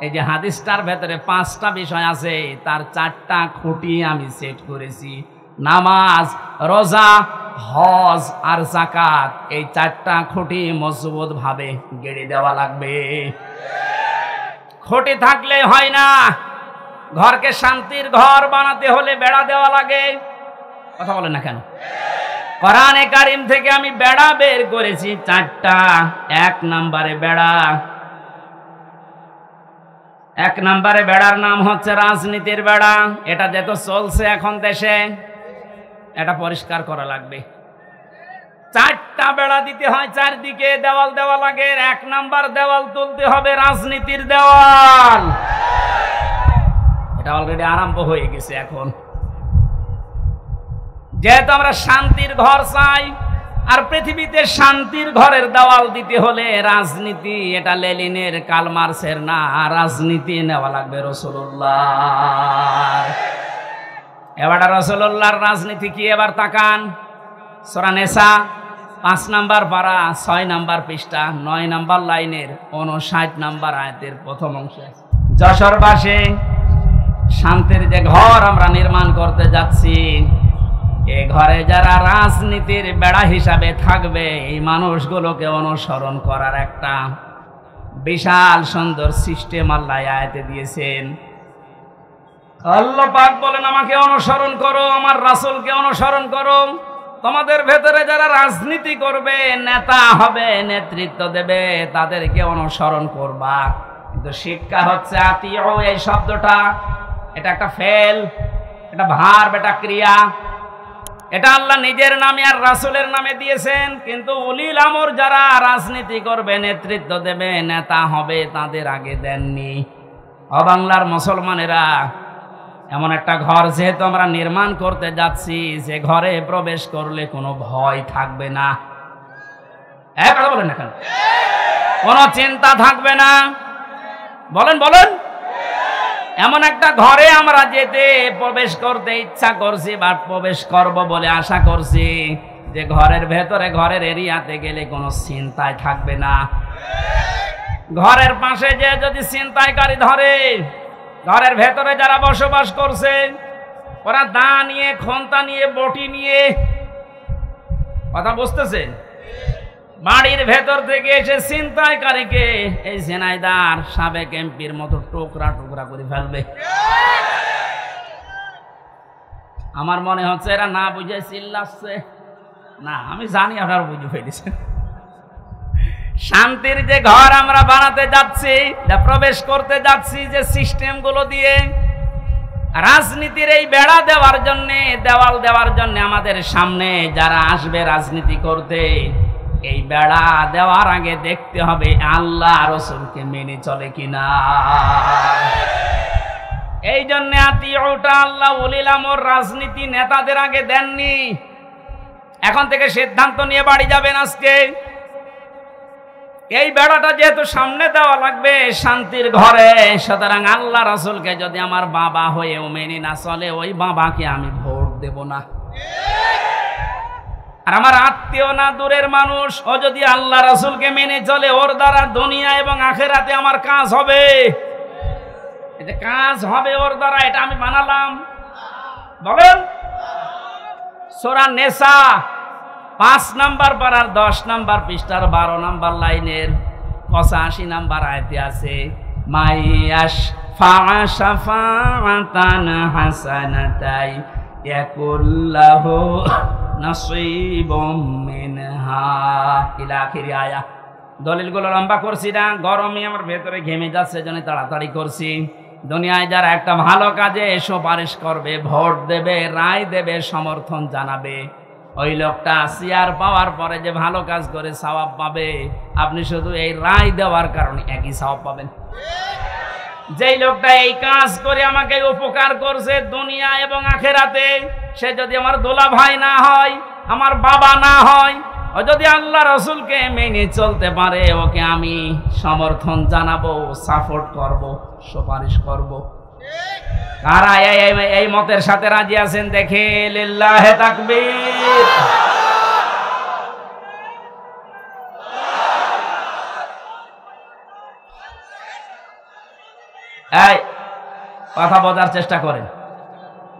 এই যে হাদিসটার ভেতরে 5টা বিষয় আছে, তার 4টা খুঁটি আমি সেট করেছি। নামাজ, রোজা, হজ আর যাকাত, এই 4টা খুঁটি মজবুত ভাবে গেড়ে দেওয়া লাগবে। খুঁটি থাকলে হয় না। ঘরকে শান্তির ঘর বানাতে হলে বেড়া দেওয়া লাগে। কথা বলেন না কেন? কোরআনে কারিম থেকে আমি বেড়া বের করেছি 4টা। 1 নম্বরে বেড়া, 1 নম্বরে বেড়ার নাম হচ্ছে রাজনীতির বেড়া। এটা যেত চলছে এখন দেশে, এটা পরিষ্কার করা লাগবে। 4টা বেড়া দিতে হয়, চারদিকে দেওয়াল দেওয়া লাগে। 1 নম্বর দেওয়াল তুলতে হবে রাজনীতির দেওয়াল। এটা অলরেডি আরম্ভ হয়ে গেছে এখন। যেহেতু আমরা শান্তির ঘর চাই, আর পৃথিবীতে শান্তির ঘরের দেওয়াল দিতে হলে রাজনীতি, এটা লেনিনের কার্ল মার্কসের না, রাজনীতি নেওয়া লাগবে রাসূলুল্লাহ। এবার রাসূলুল্লাহর রাজনীতি কি? এবার তাকান, সূরা নিসা 5 নম্বর পারা 6 নম্বর পৃষ্ঠা 9 নম্বর লাইনের 59 নম্বর আয়াতের প্রথম অংশে। যশোরবাসী, শান্তির যে ঘর আমরা নির্মাণ করতে যাচ্ছি, এ ঘরে যারা রাজনীতির বেড়া হিসাবে থাকবে, এই মানুষগুলোকে অনুসরণ করার একটা বিশাল সুন্দর সিস্টেম আল্লাহ আয়াতে দিয়েছেন। আল্লাহ পাক বলেন আমাকে অনুসরণ করো, আমার রাসূলকে অনুসরণ করো। তোমাদের ভেতরে যারা রাজনীতি করবে, নেতা হবে, নেতৃত্ব দেবে, তাদেরকে অনুসরণ করবা। কিন্তু শিক্ষা হচ্ছে আতিউ, এই শব্দটা এটা একটা ফেল, এটা ভার্ব, এটা ক্রিয়া। এটা আল্লাহ নিজের নামে আর রাসূলের নামে দিয়েছেন, কিন্তু উলিল আমর যারা রাজনীতি করবে, নেতৃত্ব দেবে, নেতা হবে, তাদের আগে দেননি। বাংলার মুসলমানেরা, এমন একটা ঘর যেহেতু আমরা নির্মাণ করতে যাচ্ছি, যে ঘরে প্রবেশ করলে কোনো ভয় থাকবে না। কথা বলেন না কেন? কোনো চিন্তা থাকবে না। বলেন বলেন। এমন একটা ঘরে আমরা যেতে প্রবেশ করতে ইচ্ছা করছি বা প্রবেশ করব বলে আশা করছি, যে ঘরের ভেতরে, ঘরের এরিয়াতে গেলে কোনো চিন্তায় থাকবে না। ঘরের পাশে যে যদি ছিনতাইকারী ধরে, ঘরের ভেতরে যারা বসবাস করছে, ওরা দা নিয়ে, খন্তা নিয়ে, বটি নিয়ে, কথা বুঝতেছেন, বাড়ির ভেতর থেকে এসে ছিনতাইকারীকে এই ঝিনাইদহ সাবেক এমপির মতো টুকরা টুকরা করে ফেলবে। আমার মনে হচ্ছে এরা না বুঝে চিল্লাচ্ছে। না, আমি জানি আপনারা বুঝে ফেলেছেন। শান্তির যে ঘর আমরা বানাতে যাচ্ছি, যা প্রবেশ করতে যাচ্ছি, যে সিস্টেম গুলো দিয়ে রাজনীতির এই বেড়া দেওয়ার জন্য, দেওয়াল দেওয়ার জন্য, আমাদের সামনে যারা আসবে রাজনীতি করতে, এই বেড়া দেওয়ার আগে দেখতে হবে আল্লাহ রাসূলকে মেনে চলে কিনা। এই জন্য আতিউটা আল্লাহ উলিল আমর রাজনীতি নেতাদের আগে দেননি। এখন থেকে সিদ্ধান্ত নিয়ে বাড়ি যাবেন আজকে। এই বেড়াটা যেহেতু সামনে দেওয়া লাগবে শান্তির ঘরে, সুতরাং আল্লাহ রাসূলকে যদি আমার বাবা হয়েও মেনে না চলে, ওই বাবাকে আমি ভোট দেব না। আর আমার আত্মীয় না, দূরের মানুষ, ও যদি আল্লাহ রাসূলকে মেনে চলে, ওর দ্বারা দুনিয়া এবং আখিরাতে আমার কাজ হবে। এটা কাজ হবে ওর দ্বারা, এটা আমি বানালাম। বলেন। সূরা নিসা 5 নম্বর পারার 10 নম্বর পৃষ্ঠার 12 নম্বর লাইনের 85 নম্বর আয়াতে আছে, মাইয়াশ ফাআশাফাতান হাসানাতাই ইয়াকুল্লাহু নাসীবুম মিনহা ইলা আখির আয়া। দলিলগুলো লম্বা করছি না, গরমে আমার ভেতরে ঘেমে যাচ্ছে, জন্য তাড়াতাড়ি করছি। দুনিয়ায় যারা একটা ভালো কাজে সুপারিশ করবে, ভোট দেবে, রায় দেবে, সমর্থন জানাবে, ওই লোকটা চেয়ার পাওয়ার পরে যে ভালো কাজ করে সওয়াব পাবে, আপনি শুধু এই রায় দেওয়ার কারণে একই সওয়াব পাবেন। যেই লোকটা এই কাজ করে আমাকে উপকার করছে দুনিয়া এবং আখিরাতে, সে যদি আমার দোলা ভাই না হয়, আমার বাবা না হয়, ও যদি আল্লাহ রাসূলকে মেনে চলতে পারে, ওকে আমি সমর্থন জানাবো, সাপোর্ট করব, সুপারিশ করব। কারা এই মতের সাথে রাজি আছেন দেখে লিল্লাহে তাকবীর। এই কথা বোঝার চেষ্টা করেন।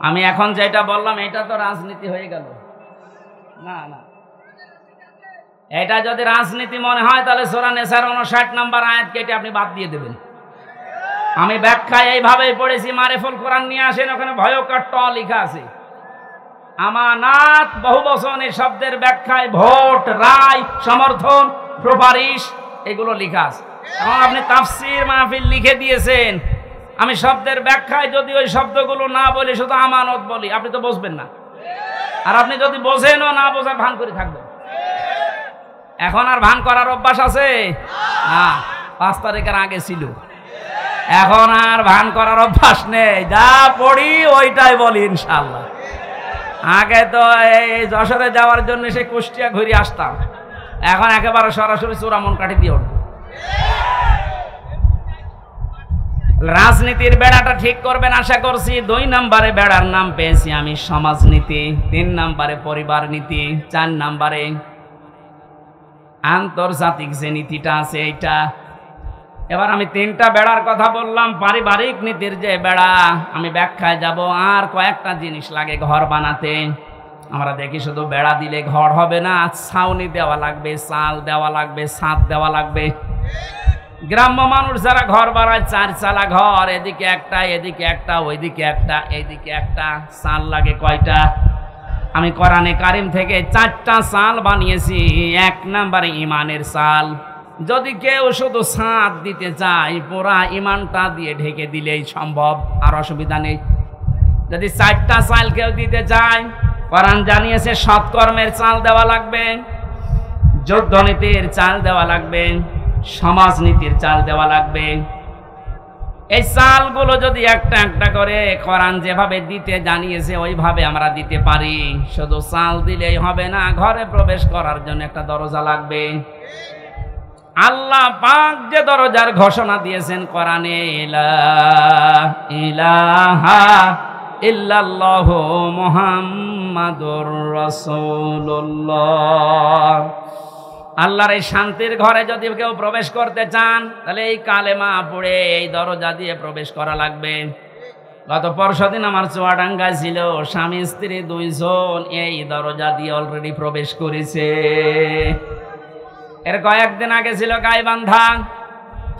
আমি এখন যেটা বললাম এটা তো রাজনীতি হয়ে গেল না। না, এটা যদি রাজনীতি মনে হয় তাহলে সূরা নিসার 59 নম্বর আয়াত কেটে আপনি বাদ দিয়ে দেবেন। আমি ব্যাখ্যায় এইভাবেই পড়েছি, মারিফুল কোরআন নিয়ে আসেন, ওখানে ভয়ঙ্কর ট লেখা আছে। আমানাত বহুবচন, এই শব্দের ব্যাখ্যায় ভোট, রায়, সমর্থন, সুপারিশ, এগুলো লেখা আছে। এখন আপনি তাফসীর মাহফিল লিখে দিয়েছেন, আমি শব্দের ব্যাখ্যায় যদি ওই শব্দগুলো না বলি, শুধু আমানত বলি, আপনি তো বুঝবেন না। আর আপনি যদি বোঝেনও না বোঝার ভান করে থাকবেন। এখন আর ভান করার অভ্যাস আছে না, 5 তারিখের আগে ছিল। এখন আর ভান করার অভ্যাস নেই, যা পড়ি ওইটাই বলি ইনশাআল্লাহ। আগে তো এই যশোরে যাওয়ার জন্য সে কুষ্টিয়া ঘুরে আসতাম, এখন একেবারে সরাসরি চূড়ামন কাঠি দিয়ে উঠব। রাজনীতির বেড়াটা ঠিক করবেন আশা করছি। 2 নম্বরে বেড়ার নাম পেয়েছি আমি সমাজনীতি, 3 নম্বরে পরিবার নীতি, 4 নম্বরে আন্তর্জাতিক যে নীতিটা আছে এইটা। এবার আমি 3টা বেড়ার কথা বললাম। পারিবারিক নীতির যে বেড়া, আমি ব্যাখ্যায় যাব। আর কয়েকটা জিনিস লাগে ঘর বানাতে। আমরা দেখি শুধু বেড়া দিলে ঘর হবে না, ছাউনি দেওয়া লাগবে, চাল দেওয়া লাগবে, ছাদ দেওয়া লাগবে। গ্রাম্য মানুষ যারা ঘর বানায়, 4 চালা ঘর, এদিকে একটা, এদিকে একটা, ওইদিকে একটা, এইদিকে একটা, চাল লাগে কয়টা? আমি কোরআনে কারিম থেকে 4টা সাল বানিয়েছি। 1 নম্বরে ইমানের সাল। যদি কেউ শুধু ছাদ দিতে চায়, পুরা ইমানটা দিয়ে ঢেকে দিলেই সম্ভব, আর অসুবিধা নেই। যদি 4টা চাল কেউ দিতে চায়, কোরআন জানিয়েছে সৎকর্মের চাল দেওয়া লাগবে, যুদ্ধনীতির চাল দেওয়া লাগবে, সমাজনীতির চাল দেওয়া লাগবে। এই চালগুলো যদি একটা একটা করে কোরআন যেভাবে দিতে জানিয়েছে ওইভাবে আমরা দিতে পারি, শুধু চাল দিলেই হবে না, ঘরে প্রবেশ করার জন্য একটা দরজা লাগবে। আল্লাহ পাক যে দরজার ঘোষণা দিয়েছেন কোরআনে, লা ইলাহা ইল্লাল্লাহু মুহাম্মাদুর রাসূলুল্লাহ। আল্লাহর এই শান্তির ঘরে যদি কেউ প্রবেশ করতে চান, তাহলে এই কালেমা পড়ে এই দরজা দিয়ে প্রবেশ করা লাগবে। গত পরশুদিন আমার চুয়াডাঙ্গায় ছিল, স্বামী স্ত্রী 2 জন এই দরজা দিয়ে অলরেডি প্রবেশ করেছে। এর কয়েকদিন আগে ছিল গাইবান্ধা,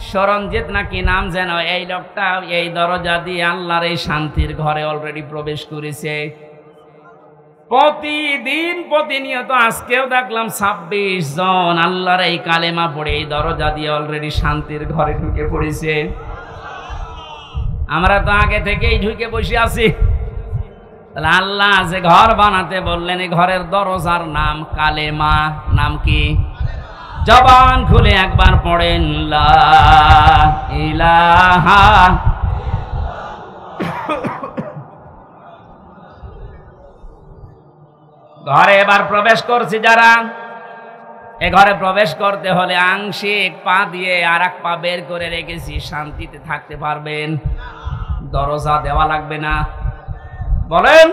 সরঞ্জিত নাকি নাম যেন, এই লোকটা এই দরজা দিয়ে আল্লাহর এই শান্তির ঘরে অলরেডি প্রবেশ করেছে। প্রতিদিন প্রতিনিয়ত আজকেও দেখলাম 26 জন আল্লাহর এই কালেমা পড়ে এই দরজা দিয়ে অলরেডি শান্তির ঘরে ঢুকে পড়েছে। আমরা তো আগে থেকেই ঢুকে বসে আছি। তাহলে আল্লাহ যে ঘর বানাতে বললেন, এই ঘরের দরজার নাম কালেমা। নাম কি? জবান খুলে একবার পড়েন, লা ইলাহা। ঘরে এবার প্রবেশ করছি যারা, এ ঘরে প্রবেশ করতে হলে আংশিক পা দিয়ে আর এক পা বের করে রেখেছি, শান্তিতে থাকতে পারবেন। দরজা দেওয়া লাগবে না। বলেন,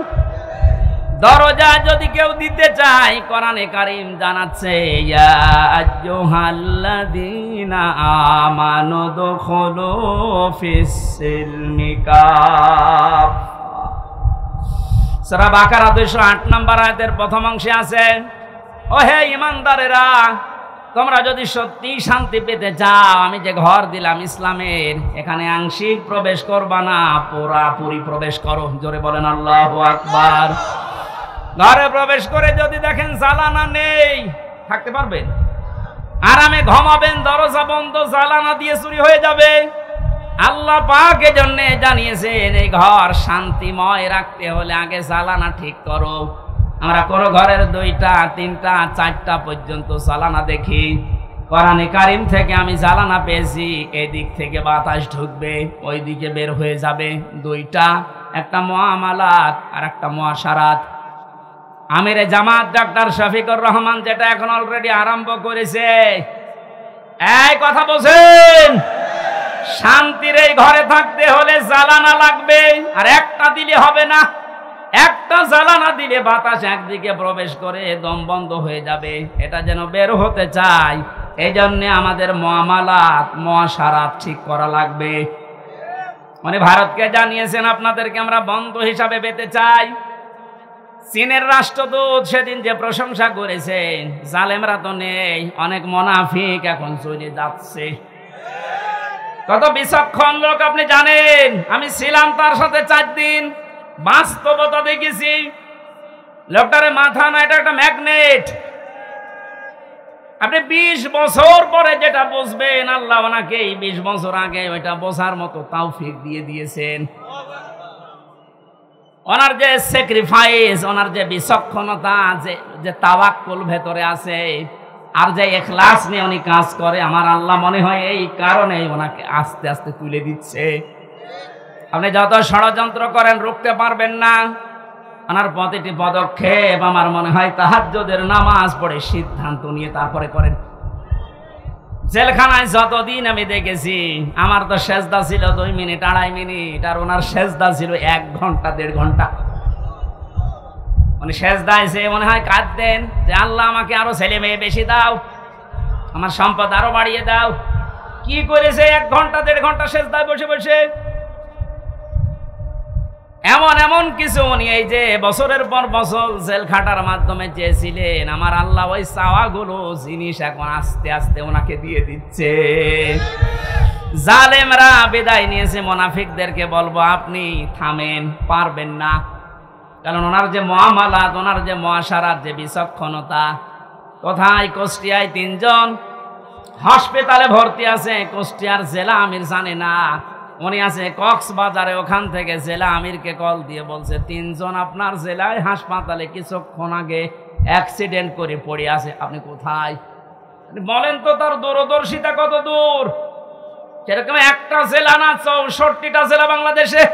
দরজা যদি কেউ দিতে চায়, কোরআনে কারীম জানাচ্ছে, ইয়া আইয়ুহাল্লাযীনা আমানু দুখুলু ফিস-সিলমি কাফা। সূরা বাকারা 208 নম্বর আয়াতের প্রথম অংশে আছে, ও হে ঈমানদারেরা, তোমরা যদি সত্যি শান্তি পেতে চাও, আমি যে ঘর দিলাম ইসলামের, এখানে আংশিক প্রবেশ করবা না, পুরাপুরি প্রবেশ করো। জোরে বলেন আল্লাহু আকবার। ঘরে প্রবেশ করে যদি দেখেন জ্বালানা নেই, থাকতে পারবেন? আরামে ঘুমাবেন, দরজা বন্ধ, জ্বালানা দিয়ে চুরি হয়ে যাবে। আল্লাহ পাক এজন্য জানিয়েছেন, এই ঘর শান্তিময় রাখতে হলে আগে জ্বালানা ঠিক করো। আমরা কোন ঘরের 2টা 3টা 4টা পর্যন্ত জ্বালানা দেখি। কোরআনে কারীম থেকে আমি জ্বালানা পেয়েছি, এদিক থেকে বাতাস ঢুকবে, ওই দিকে বের হয়ে যাবে। 2টা, একটা মুআমালাত আর একটা মুআশারাত। আমিরে জামাত ডাক্তার শফিকুর রহমান যেটা এখন অলরেডি আরম্ভ করেছে, এই কথা বলছেন, শান্তির এই ঘরে থাকতে হলে জ্বালানা লাগবে, আর একটা দিলে হবে না। একটা জ্বালানা দিলে বাতাস একদিকে প্রবেশ করে দম বন্ধ হয়ে যাবে। এটা যেন বের হতে চাই, এই জন্য আমাদের মুআমালাত মুআশারাত ঠিক করা লাগবে। মানে ভারতকে জানিয়েছেন, আপনাদেরকে আমরা বন্ধু হিসাবে পেতে চাই। চীনের রাষ্ট্রদূত সেদিন যে প্রশংসা করেছেন, জালেমরা তো নেই, অনেক মুনাফিক এখন চলে যাচ্ছে। কত বিচক্ষণ লোক আপনি জানেন। আমি ছিলাম তার সাথে 4 দিন, বাস্তবতা দেখেছি। লোকটারে মাথা না, এটা একটা ম্যাগনেট। আপনি 20 বছর পরে যেটা বুঝবেন, আল্লাহ ওনাকে 20 বছর আগে ওইটা বোঝার মতো তৌফিক দিয়ে দিয়েছেন। ওনার যে স্যাক্রিফাইস, ওনার যে বিচক্ষণতা, যে তাওয়াক্কুল ভেতরে আছে, আর যে ইখলাস নিয়ে উনি কাজ করে, আমার আল্লাহ মনে হয় এই কারণে ওনাকে আস্তে আস্তে তুলে দিচ্ছে। আপনি যত ষড়যন্ত্র করেন রুখতে পারবেন না। ওনার প্রতিটি পদক্ষেপ আমার মনে হয় তাহাজ্জুদের নামাজ পড়ে সিদ্ধান্ত নিয়ে তারপরে করেন। জেলখানায় যতদিন আমি দেখেছি, আমার তো সেজদা ছিল 2 মিনিট 2.5 মিনিট, আর ওনার সেজদা ছিল 1 ঘন্টা 1.5 ঘন্টা। মানে সেজদায় সে মনে হয় কাঁদতেন যে আল্লাহ আমাকে আরো ছেলে মেয়ে বেশি দাও, আমার সম্পদ আরো বাড়িয়ে দাও। কি করেছে 1 ঘন্টা 1.5 ঘন্টা সেজদায় বসে বসে। এমন এমন কিছু উনি এই যে বছরের পর বছর জেল খাটার মাধ্যমে চেয়েছিলেন, আমার আল্লাহ ওই চাওয়াগুলো জিনিস এখন আস্তে আস্তে ওনাকে দিয়ে দিচ্ছে। জালেমরা বিদায় নিয়েছে, মুনাফিকদেরকে বলবো আপনি থামেন, পারবেন না। কারণ ওনার যে মুআমালাত, ওনার যে মুআশারাত, যে বিচক্ষণতা। কোথায়? কুষ্টিয়ায় 3 জন হাসপাতালে ভর্তি আছে, কুষ্টিয়ার জেলা আমির জানে না। উনি আছে কক্সবাজারে, ওখান থেকে জেলা আমিরকে কল দিয়ে বলছে 3 জন আপনার জেলায় হাসপাতালে কিছুক্ষণ আগে অ্যাক্সিডেন্ট করে পড়ে আছে, আপনি কোথায়? বলেন তো তার দূরদর্শিতা কত দূর। সেরকম একটা জেলা না, 64টা জেলা বাংলাদেশে।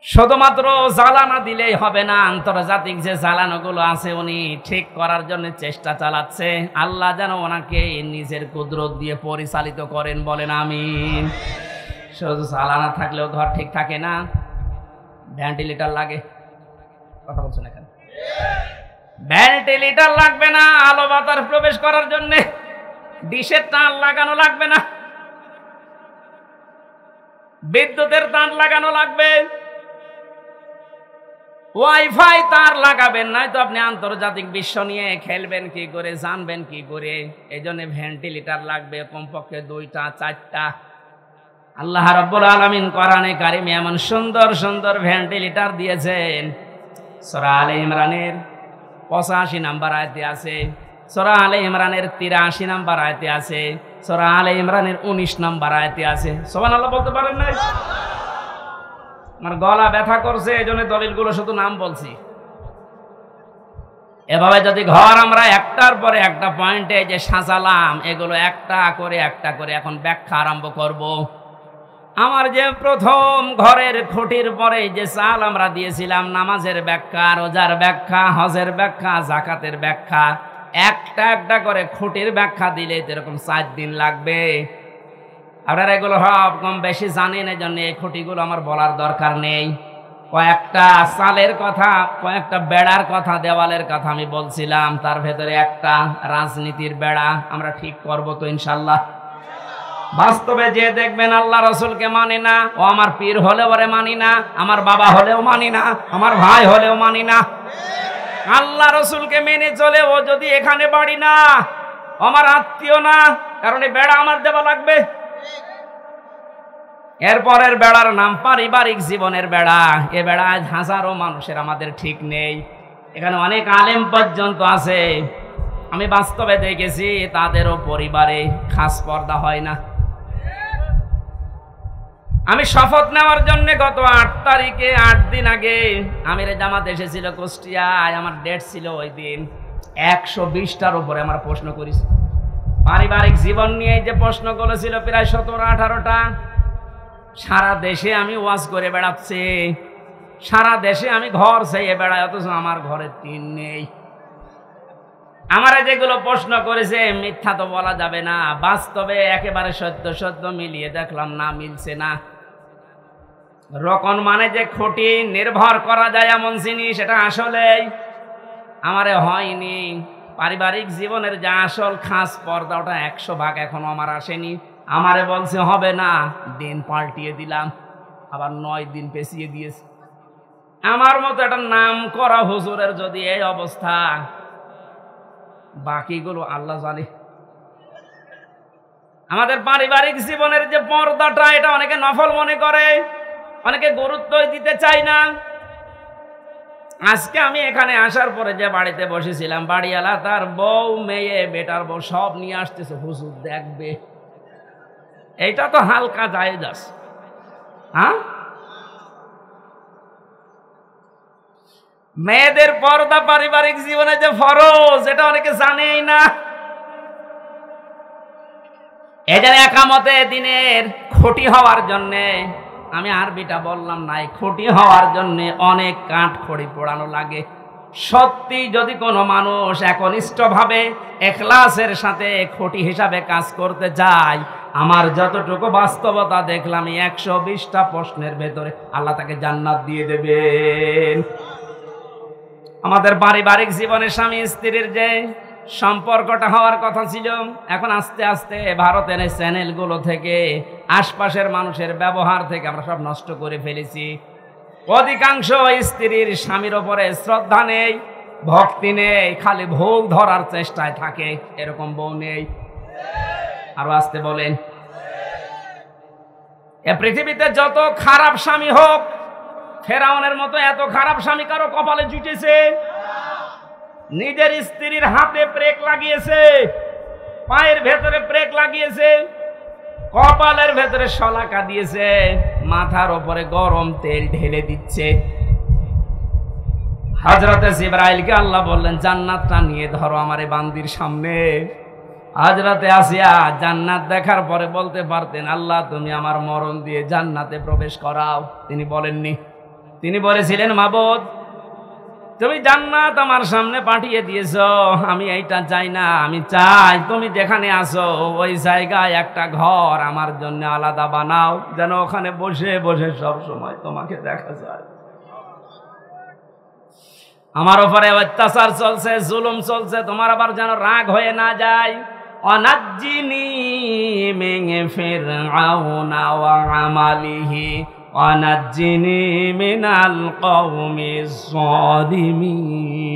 শুধুমাত্র জ্বালানা দিলেই হবে না, আন্তর্জাতিক যে জ্বালানোগুলো আছে উনি ঠিক করার জন্য চেষ্টা চালাচ্ছে। আল্লাহ যেন ওনাকে নিজের কুদরত দিয়ে পরিচালিত করেন, বলেন আমিন। শুধু জ্বালানা থাকলেও ঘর ঠিক থাকে না, ভেন্টিলেটর লাগে। কথা বলছেন এখানে? ভেন্টিলেটর লাগবে না আলো বাতাস প্রবেশ করার জন্য, ডিশের তার লাগানো লাগবে না, বিদ্যুতের তার লাগানো লাগবে, ওয়াইফাই তার লাগাবেন, নাই তো আপনি আন্তর্জাতিক বিশ্ব নিয়ে খেলবেন কি করে, জানবেন কি করে। এই জন্য ভেন্টিলেটর লাগবে কমপক্ষে 2টা 4টা। আল্লাহ রাব্বুল আলামিন কোরআনে কারিমে এমন সুন্দর সুন্দর ভেন্টিলেটর দিয়েছেন। সূরা আলে ইমরানের 85 নম্বর আয়াতে আছে, সূরা আলে ইমরানের 83 নম্বর আয়াতে আছে, সূরা আলে ইমরানের 19 নম্বর আয়াতে আছে। সুবহানাল্লাহ বলতে পারেন না? আমার গলা ব্যথা করছে, এই জন্য দলিলগুলো শুধু নাম বলছি। এভাবে যদি ঘর আমরা একটার পরে একটা পয়েন্টে যে সাজালাম, এগুলো একটা করে এখন ব্যাখ্যা আরম্ভ করব। আমার যে প্রথম ঘরের খুঁটির পরে যে চাল আমরা দিয়েছিলাম, নামাজের ব্যাখ্যা, রোজার ব্যাখ্যা, হজের ব্যাখ্যা, জাকাতের ব্যাখ্যা, একটা একটা করে খুঁটির ব্যাখ্যা দিলে এরকম 4 দিন লাগবে। আপনারা এগুলো সব কম বেশি জানেন, এই জন্য এই খুঁটিগুলো আমার বলার দরকার নেই। কয়েকটা চালের কথা, কয়েকটা বেড়ার কথা, দেওয়ালের কথা আমি বলছিলাম, তার ভেতরে একটা রাজনীতির বেড়া আমরা ঠিক করবো তো ইনশাল্লাহ। বাস্তবে যে দেখবেন আল্লাহ রসুলকে মানে না, ও আমার পীর হলেও ওরে মানি না, আমার বাবা হলেও মানি না, আমার ভাই হলেও মানি না। আল্লাহ রসুলকে মেনে চলে ও যদি এখানে বাড়ি না, আমার আত্মীয় না, কারণ এই বেড়া আমার দেওয়া লাগবে। এরপরের বেড়ার নাম পারিবারিক জীবনের বেড়া। এ বেড়ায় হাজারো মানুষের আমাদের ঠিক নেই, এখানে অনেক আলেম পর্যন্ত আছে। আমি বাস্তবে দেখেছি তাদেরও পরিবারে খাস পর্দা হয় না। আমি শপথ নেওয়ার জন্য গত 8 তারিখে 8 দিন আগে আমিরে জামাত এসেছিল কুষ্টিয়ায়, আমার ডেট ছিল ওই দিন। 120টার উপরে আমার প্রশ্ন করেছি পারিবারিক জীবন নিয়ে। যে প্রশ্নগুলো ছিল প্রায় 17-18টা। সারা দেশে আমি ওয়াজ করে বেড়াচ্ছি, সারা দেশে আমি ঘর চেয়ে বেড়াই, অথচ আমার ঘরে 3 নেই। আমারে যেগুলো প্রশ্ন করেছে মিথ্যা তো বলা যাবে না, বাস্তবে একেবারে সত্য সত্য মিলিয়ে দেখলাম না, মিলছে না। রকম মানে যে খুঁটি নির্ভর করা যায় এমন জিনিস, এটা আসলেই আমারে হয়নি। পারিবারিক জীবনের যে আসল খাস পর্দা, ওটা 100 ভাগ এখনো আমার আসেনি। আমারে বলছে হবে না, দিন পাল্টিয়ে দিলাম, আবার 9 দিন পেছিয়ে দিয়েছে। আমার মতো একটা নাম করা হুজুরের যদি এই অবস্থা, বাকিগুলো আল্লাহ জানে। আমাদের পারিবারিক জীবনের যে পর্দাটা, এটা অনেকে নফল মনে করে, অনেকে গুরুত্বই দিতে চায় না। আজকে আমি এখানে আসার পরে যে বাড়িতে বসেছিলাম, বাড়িওয়ালা তার বউ, মেয়ে, বেটার বউ সব নিয়ে আসতেছে, হুজুর দেখবে। এইটা তো হালকা জায়েজ আছে। হ্যাঁ, মেয়েদের পর্দা পারিবারিক জীবনে যে ফরজ, এটা অনেকে জানেই না। এদের একামতে দিনের খুঁটি হওয়ার জন্যে, আমি আরবিটা বললাম না, খুঁটি হওয়ার জন্যে অনেক কাঠ খড়ি পোড়ানো লাগে। সত্যি যদি কোনো মানুষ একনিষ্ঠভাবে ইখলাসের সাথে খুঁটি হিসাবে কাজ করতে চায়, আমার যতটুকু বাস্তবতা দেখলাম 120টা প্রশ্নের ভেতরে আল্লাহ তাকে জান্নাত দিয়ে দেবেন। আমাদের পারিবারিক জীবনে স্বামী স্ত্রীর যে সম্পর্কটা হওয়ার কথা ছিল, এখন আস্তে আস্তে ভারতের এই চ্যানেলগুলো থেকে, আশপাশের মানুষের ব্যবহার থেকে আমরা সব নষ্ট করে ফেলেছি। অধিকাংশ স্ত্রীর স্বামীর ওপরে শ্রদ্ধা নেই, ভক্তি নেই, খালি ভুল ধরার চেষ্টায় থাকে। এরকম বউ নেই? আরো আসতে বলেন। এ পৃথিবীতে যত খারাপ স্বামী হোক, ফেরাউনের মতো এত খারাপ স্বামী কারো কপালে জুটেছে? নিজের স্ত্রীর হাতে ব্রেক লাগিয়েছে, পায়ের ভেতরে ব্রেক লাগিয়েছে, কপালের ভেতরে শলাকা দিয়েছে, মাথার উপরে গরম তেল ঢেলে দিচ্ছে। হযরতে জিবরাইলকে আল্লাহ বললেন, জান্নাতটা নিয়ে ধরো আমার এই বান্দির সামনে। হযরতে আসিয়া জান্নাত দেখার পরে বলতে পারতেন, আল্লাহ তুমি আমার মরণ দিয়ে জান্নাতে প্রবেশ করাও। তিনি বলেননি। তিনি বলেছিলেন, মাবুদ তুমি জান্নাত আমার সামনে পাঠিয়ে দিয়েছো, আমি এইটা চাই না, আমি চাই তুমি যেখানে আসো ওই জায়গায় একটা ঘর আমার জন্য আলাদা বানাও, যেন ওখানে বসে বসে সব সময় তোমাকে দেখা যায়। আমার উপরে অত্যাচার চলছে, জুলুম চলছে, তোমার আবার যেন রাগ হয়ে না যায়। অনাজ্জিনি মিন ফিরআউনা ওয়া আমালিহি ওয়ানাজ্জিনি মিনাল কওমিজ যালিমিন।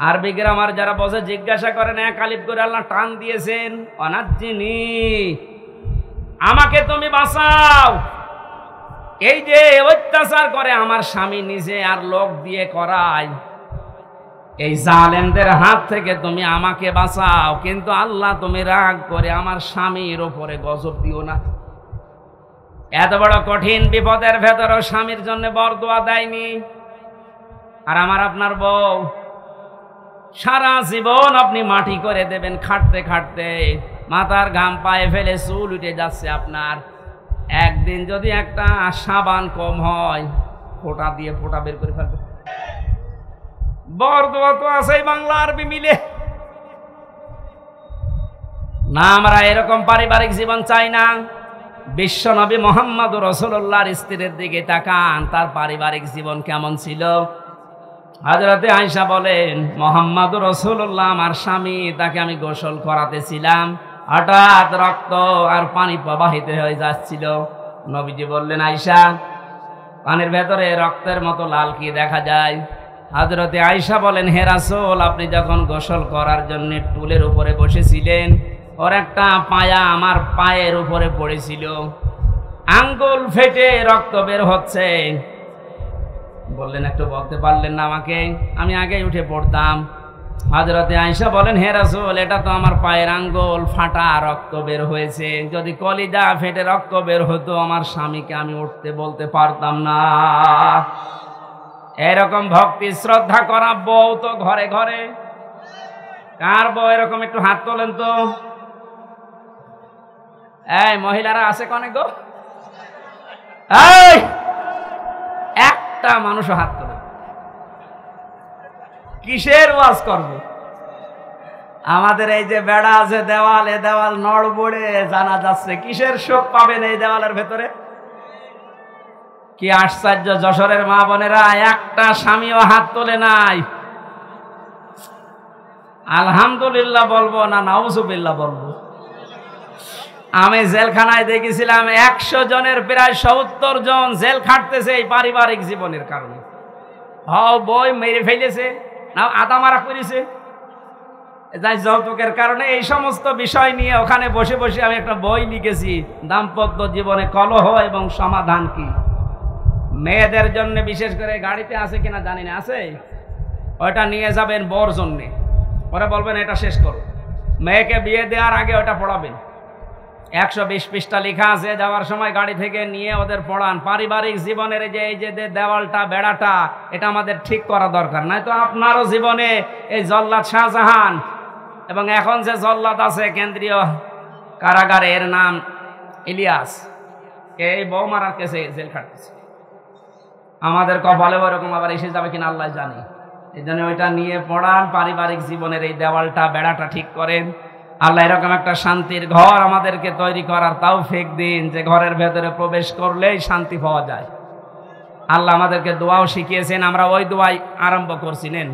আরবি গ্রামার যারা বসে জিজ্ঞাসা করেন এক আলিফ করে আল্লাহ টান দিয়েছেন, অনাজ্জিনি আমাকে তুমি বাঁচাও, এই যে অত্যাচার করে আমার স্বামী নিজে আর লোক দিয়ে করায়, এই জালেমদের হাত থেকে তুমি আমাকে বাঁচাও। কিন্তু আল্লাহ তুমি রাগ করে আমার স্বামীর উপরে গজব দিও না। এত বড় কঠিন বিপদের ভেতরেও স্বামীর জন্য বরদোয়া দেয়নি। আর আমার আপনার বউ সারা জীবন আপনি মাটি করে দেবেন, খাটতে খাটতে মাথার ঘাম পায়ে ফেলে চুল উঠে যাচ্ছে আপনার। একদিন যদি একটা সাবান কম হয়, ফোঁটা দিয়ে ফোঁটা বের করে ফেলবে। বরদোয়া তো আছেই বাংলা আরবি মিলে না। আমরা এরকম পারিবারিক জীবন চাই না। বিশ্ব নবী মুহাম্মদ রাসূলুল্লাহর স্ত্রীর দিকে তাকান, তার পারিবারিক জীবন কেমন ছিল। হযরতে আয়েশা বলেন, মুহাম্মদ রাসূলুল্লাহ আমার স্বামী, তাকে আমি গোসল করাতেছিলাম, হঠাৎ রক্ত আর পানি প্রবাহিত হয়ে যাচ্ছিল। নবীজি বললেন, আয়েশা পানির ভেতরে রক্তের মতো লাল কি দেখা যায়? হযরতে আয়েশা বলেন, হে রাসূল আপনি যখন গোসল করার জন্য টুলের উপরে বসেছিলেন, ওর একটা পায়া আমার পায়ের উপরে পড়েছিল, আঙ্গুল ফেটে রক্ত বের হচ্ছে। বললেন, একটু বলতে পারলেন না আমাকে? আমি আগেই উঠে পড়তাম। হযরতে আয়েশা বলেন, হে রাসূল এটা তো আমার পায়ের আঙ্গুল ফাটা, রক্ত বের হয়েছে। যদি কলিজা ফেটে রক্ত বের হতো আমার স্বামীকে আমি উঠতে বলতে পারতাম না। এরকম ভক্তি শ্রদ্ধা করা বউ তো ঘরে ঘরে। কার বউ এরকম? একটু হাত তোলেন তো। এই মহিলারা আছে কনে গো? এই একটা মানুষও হাত তোলে। কিসের ওয়াজ করবে? আমাদের এই যে বেড়া আছে দেওয়াল, এ দেওয়াল নড়বড়ে জানা যাচ্ছে। কিসের সুখ পাবেন এই দেওয়ালের ভেতরে? কি আশ্চর্য! যশোরের মা বোনেরা একটা স্বামীও হাত তোলে নাই। আলহামদুলিল্লাহ বলবো না নাউজুবিল্লাহ বলবো? আমি জেলখানায় দেখেছিলাম 100 জনের প্রায় 70 জন জেল খাটতেছে এই পারিবারিক জীবনের কারণে। বই মেরে ফেলেছে, না আদা মারা করেছে, যাই যৌতুকের কারণে। এই সমস্ত বিষয় নিয়ে ওখানে বসে বসে আমি একটা বই লিখেছি, দাম্পত্য জীবনে কলহ এবং সমাধান কি। মেয়েদের জন্য বিশেষ করে গাড়িতে আছে কিনা জানি না, আছে, ওইটা নিয়ে যাবেন বর জন্যে, ওরা বলবেন এটা শেষ করো। মেয়েকে বিয়ে দেওয়ার আগে ওটা পড়াবেন, 120 পৃষ্ঠা লেখা আছে। যাওয়ার সময় গাড়ি থেকে নিয়ে ওদের পড়ান। পারিবারিক জীবনের এই যে দেওয়ালটা বেড়াটা, এটা আমাদের ঠিক করা দরকার। নয়তো আপনারও জীবনে এই জল্লাদ শাহজাহান এবং এখন যে জল্লাদ আছে কেন্দ্রীয় কারাগারে, এর নাম ইলিয়াস, এই বউ মারার কেসে জেল খাটতেছে। আমাদের কপালে ওরকম আবার এসে যাবে কিনা আল্লাহ জানে। এই জন্য ওইটা নিয়ে পড়ান, পারিবারিক জীবনের এই দেওয়ালটা বেড়াটা ঠিক করেন। আল্লাহ এরকম একটা শান্তির ঘর আমাদেরকে তৈরি করার তৌফিক দিন, যে ঘরের ভেতরে প্রবেশ করলেই শান্তি পাওয়া যায়। আল্লাহ আমাদেরকে দোয়াও শিখিয়েছেন, আমরা ওই দোয়াই আরম্ভ করছি। নেন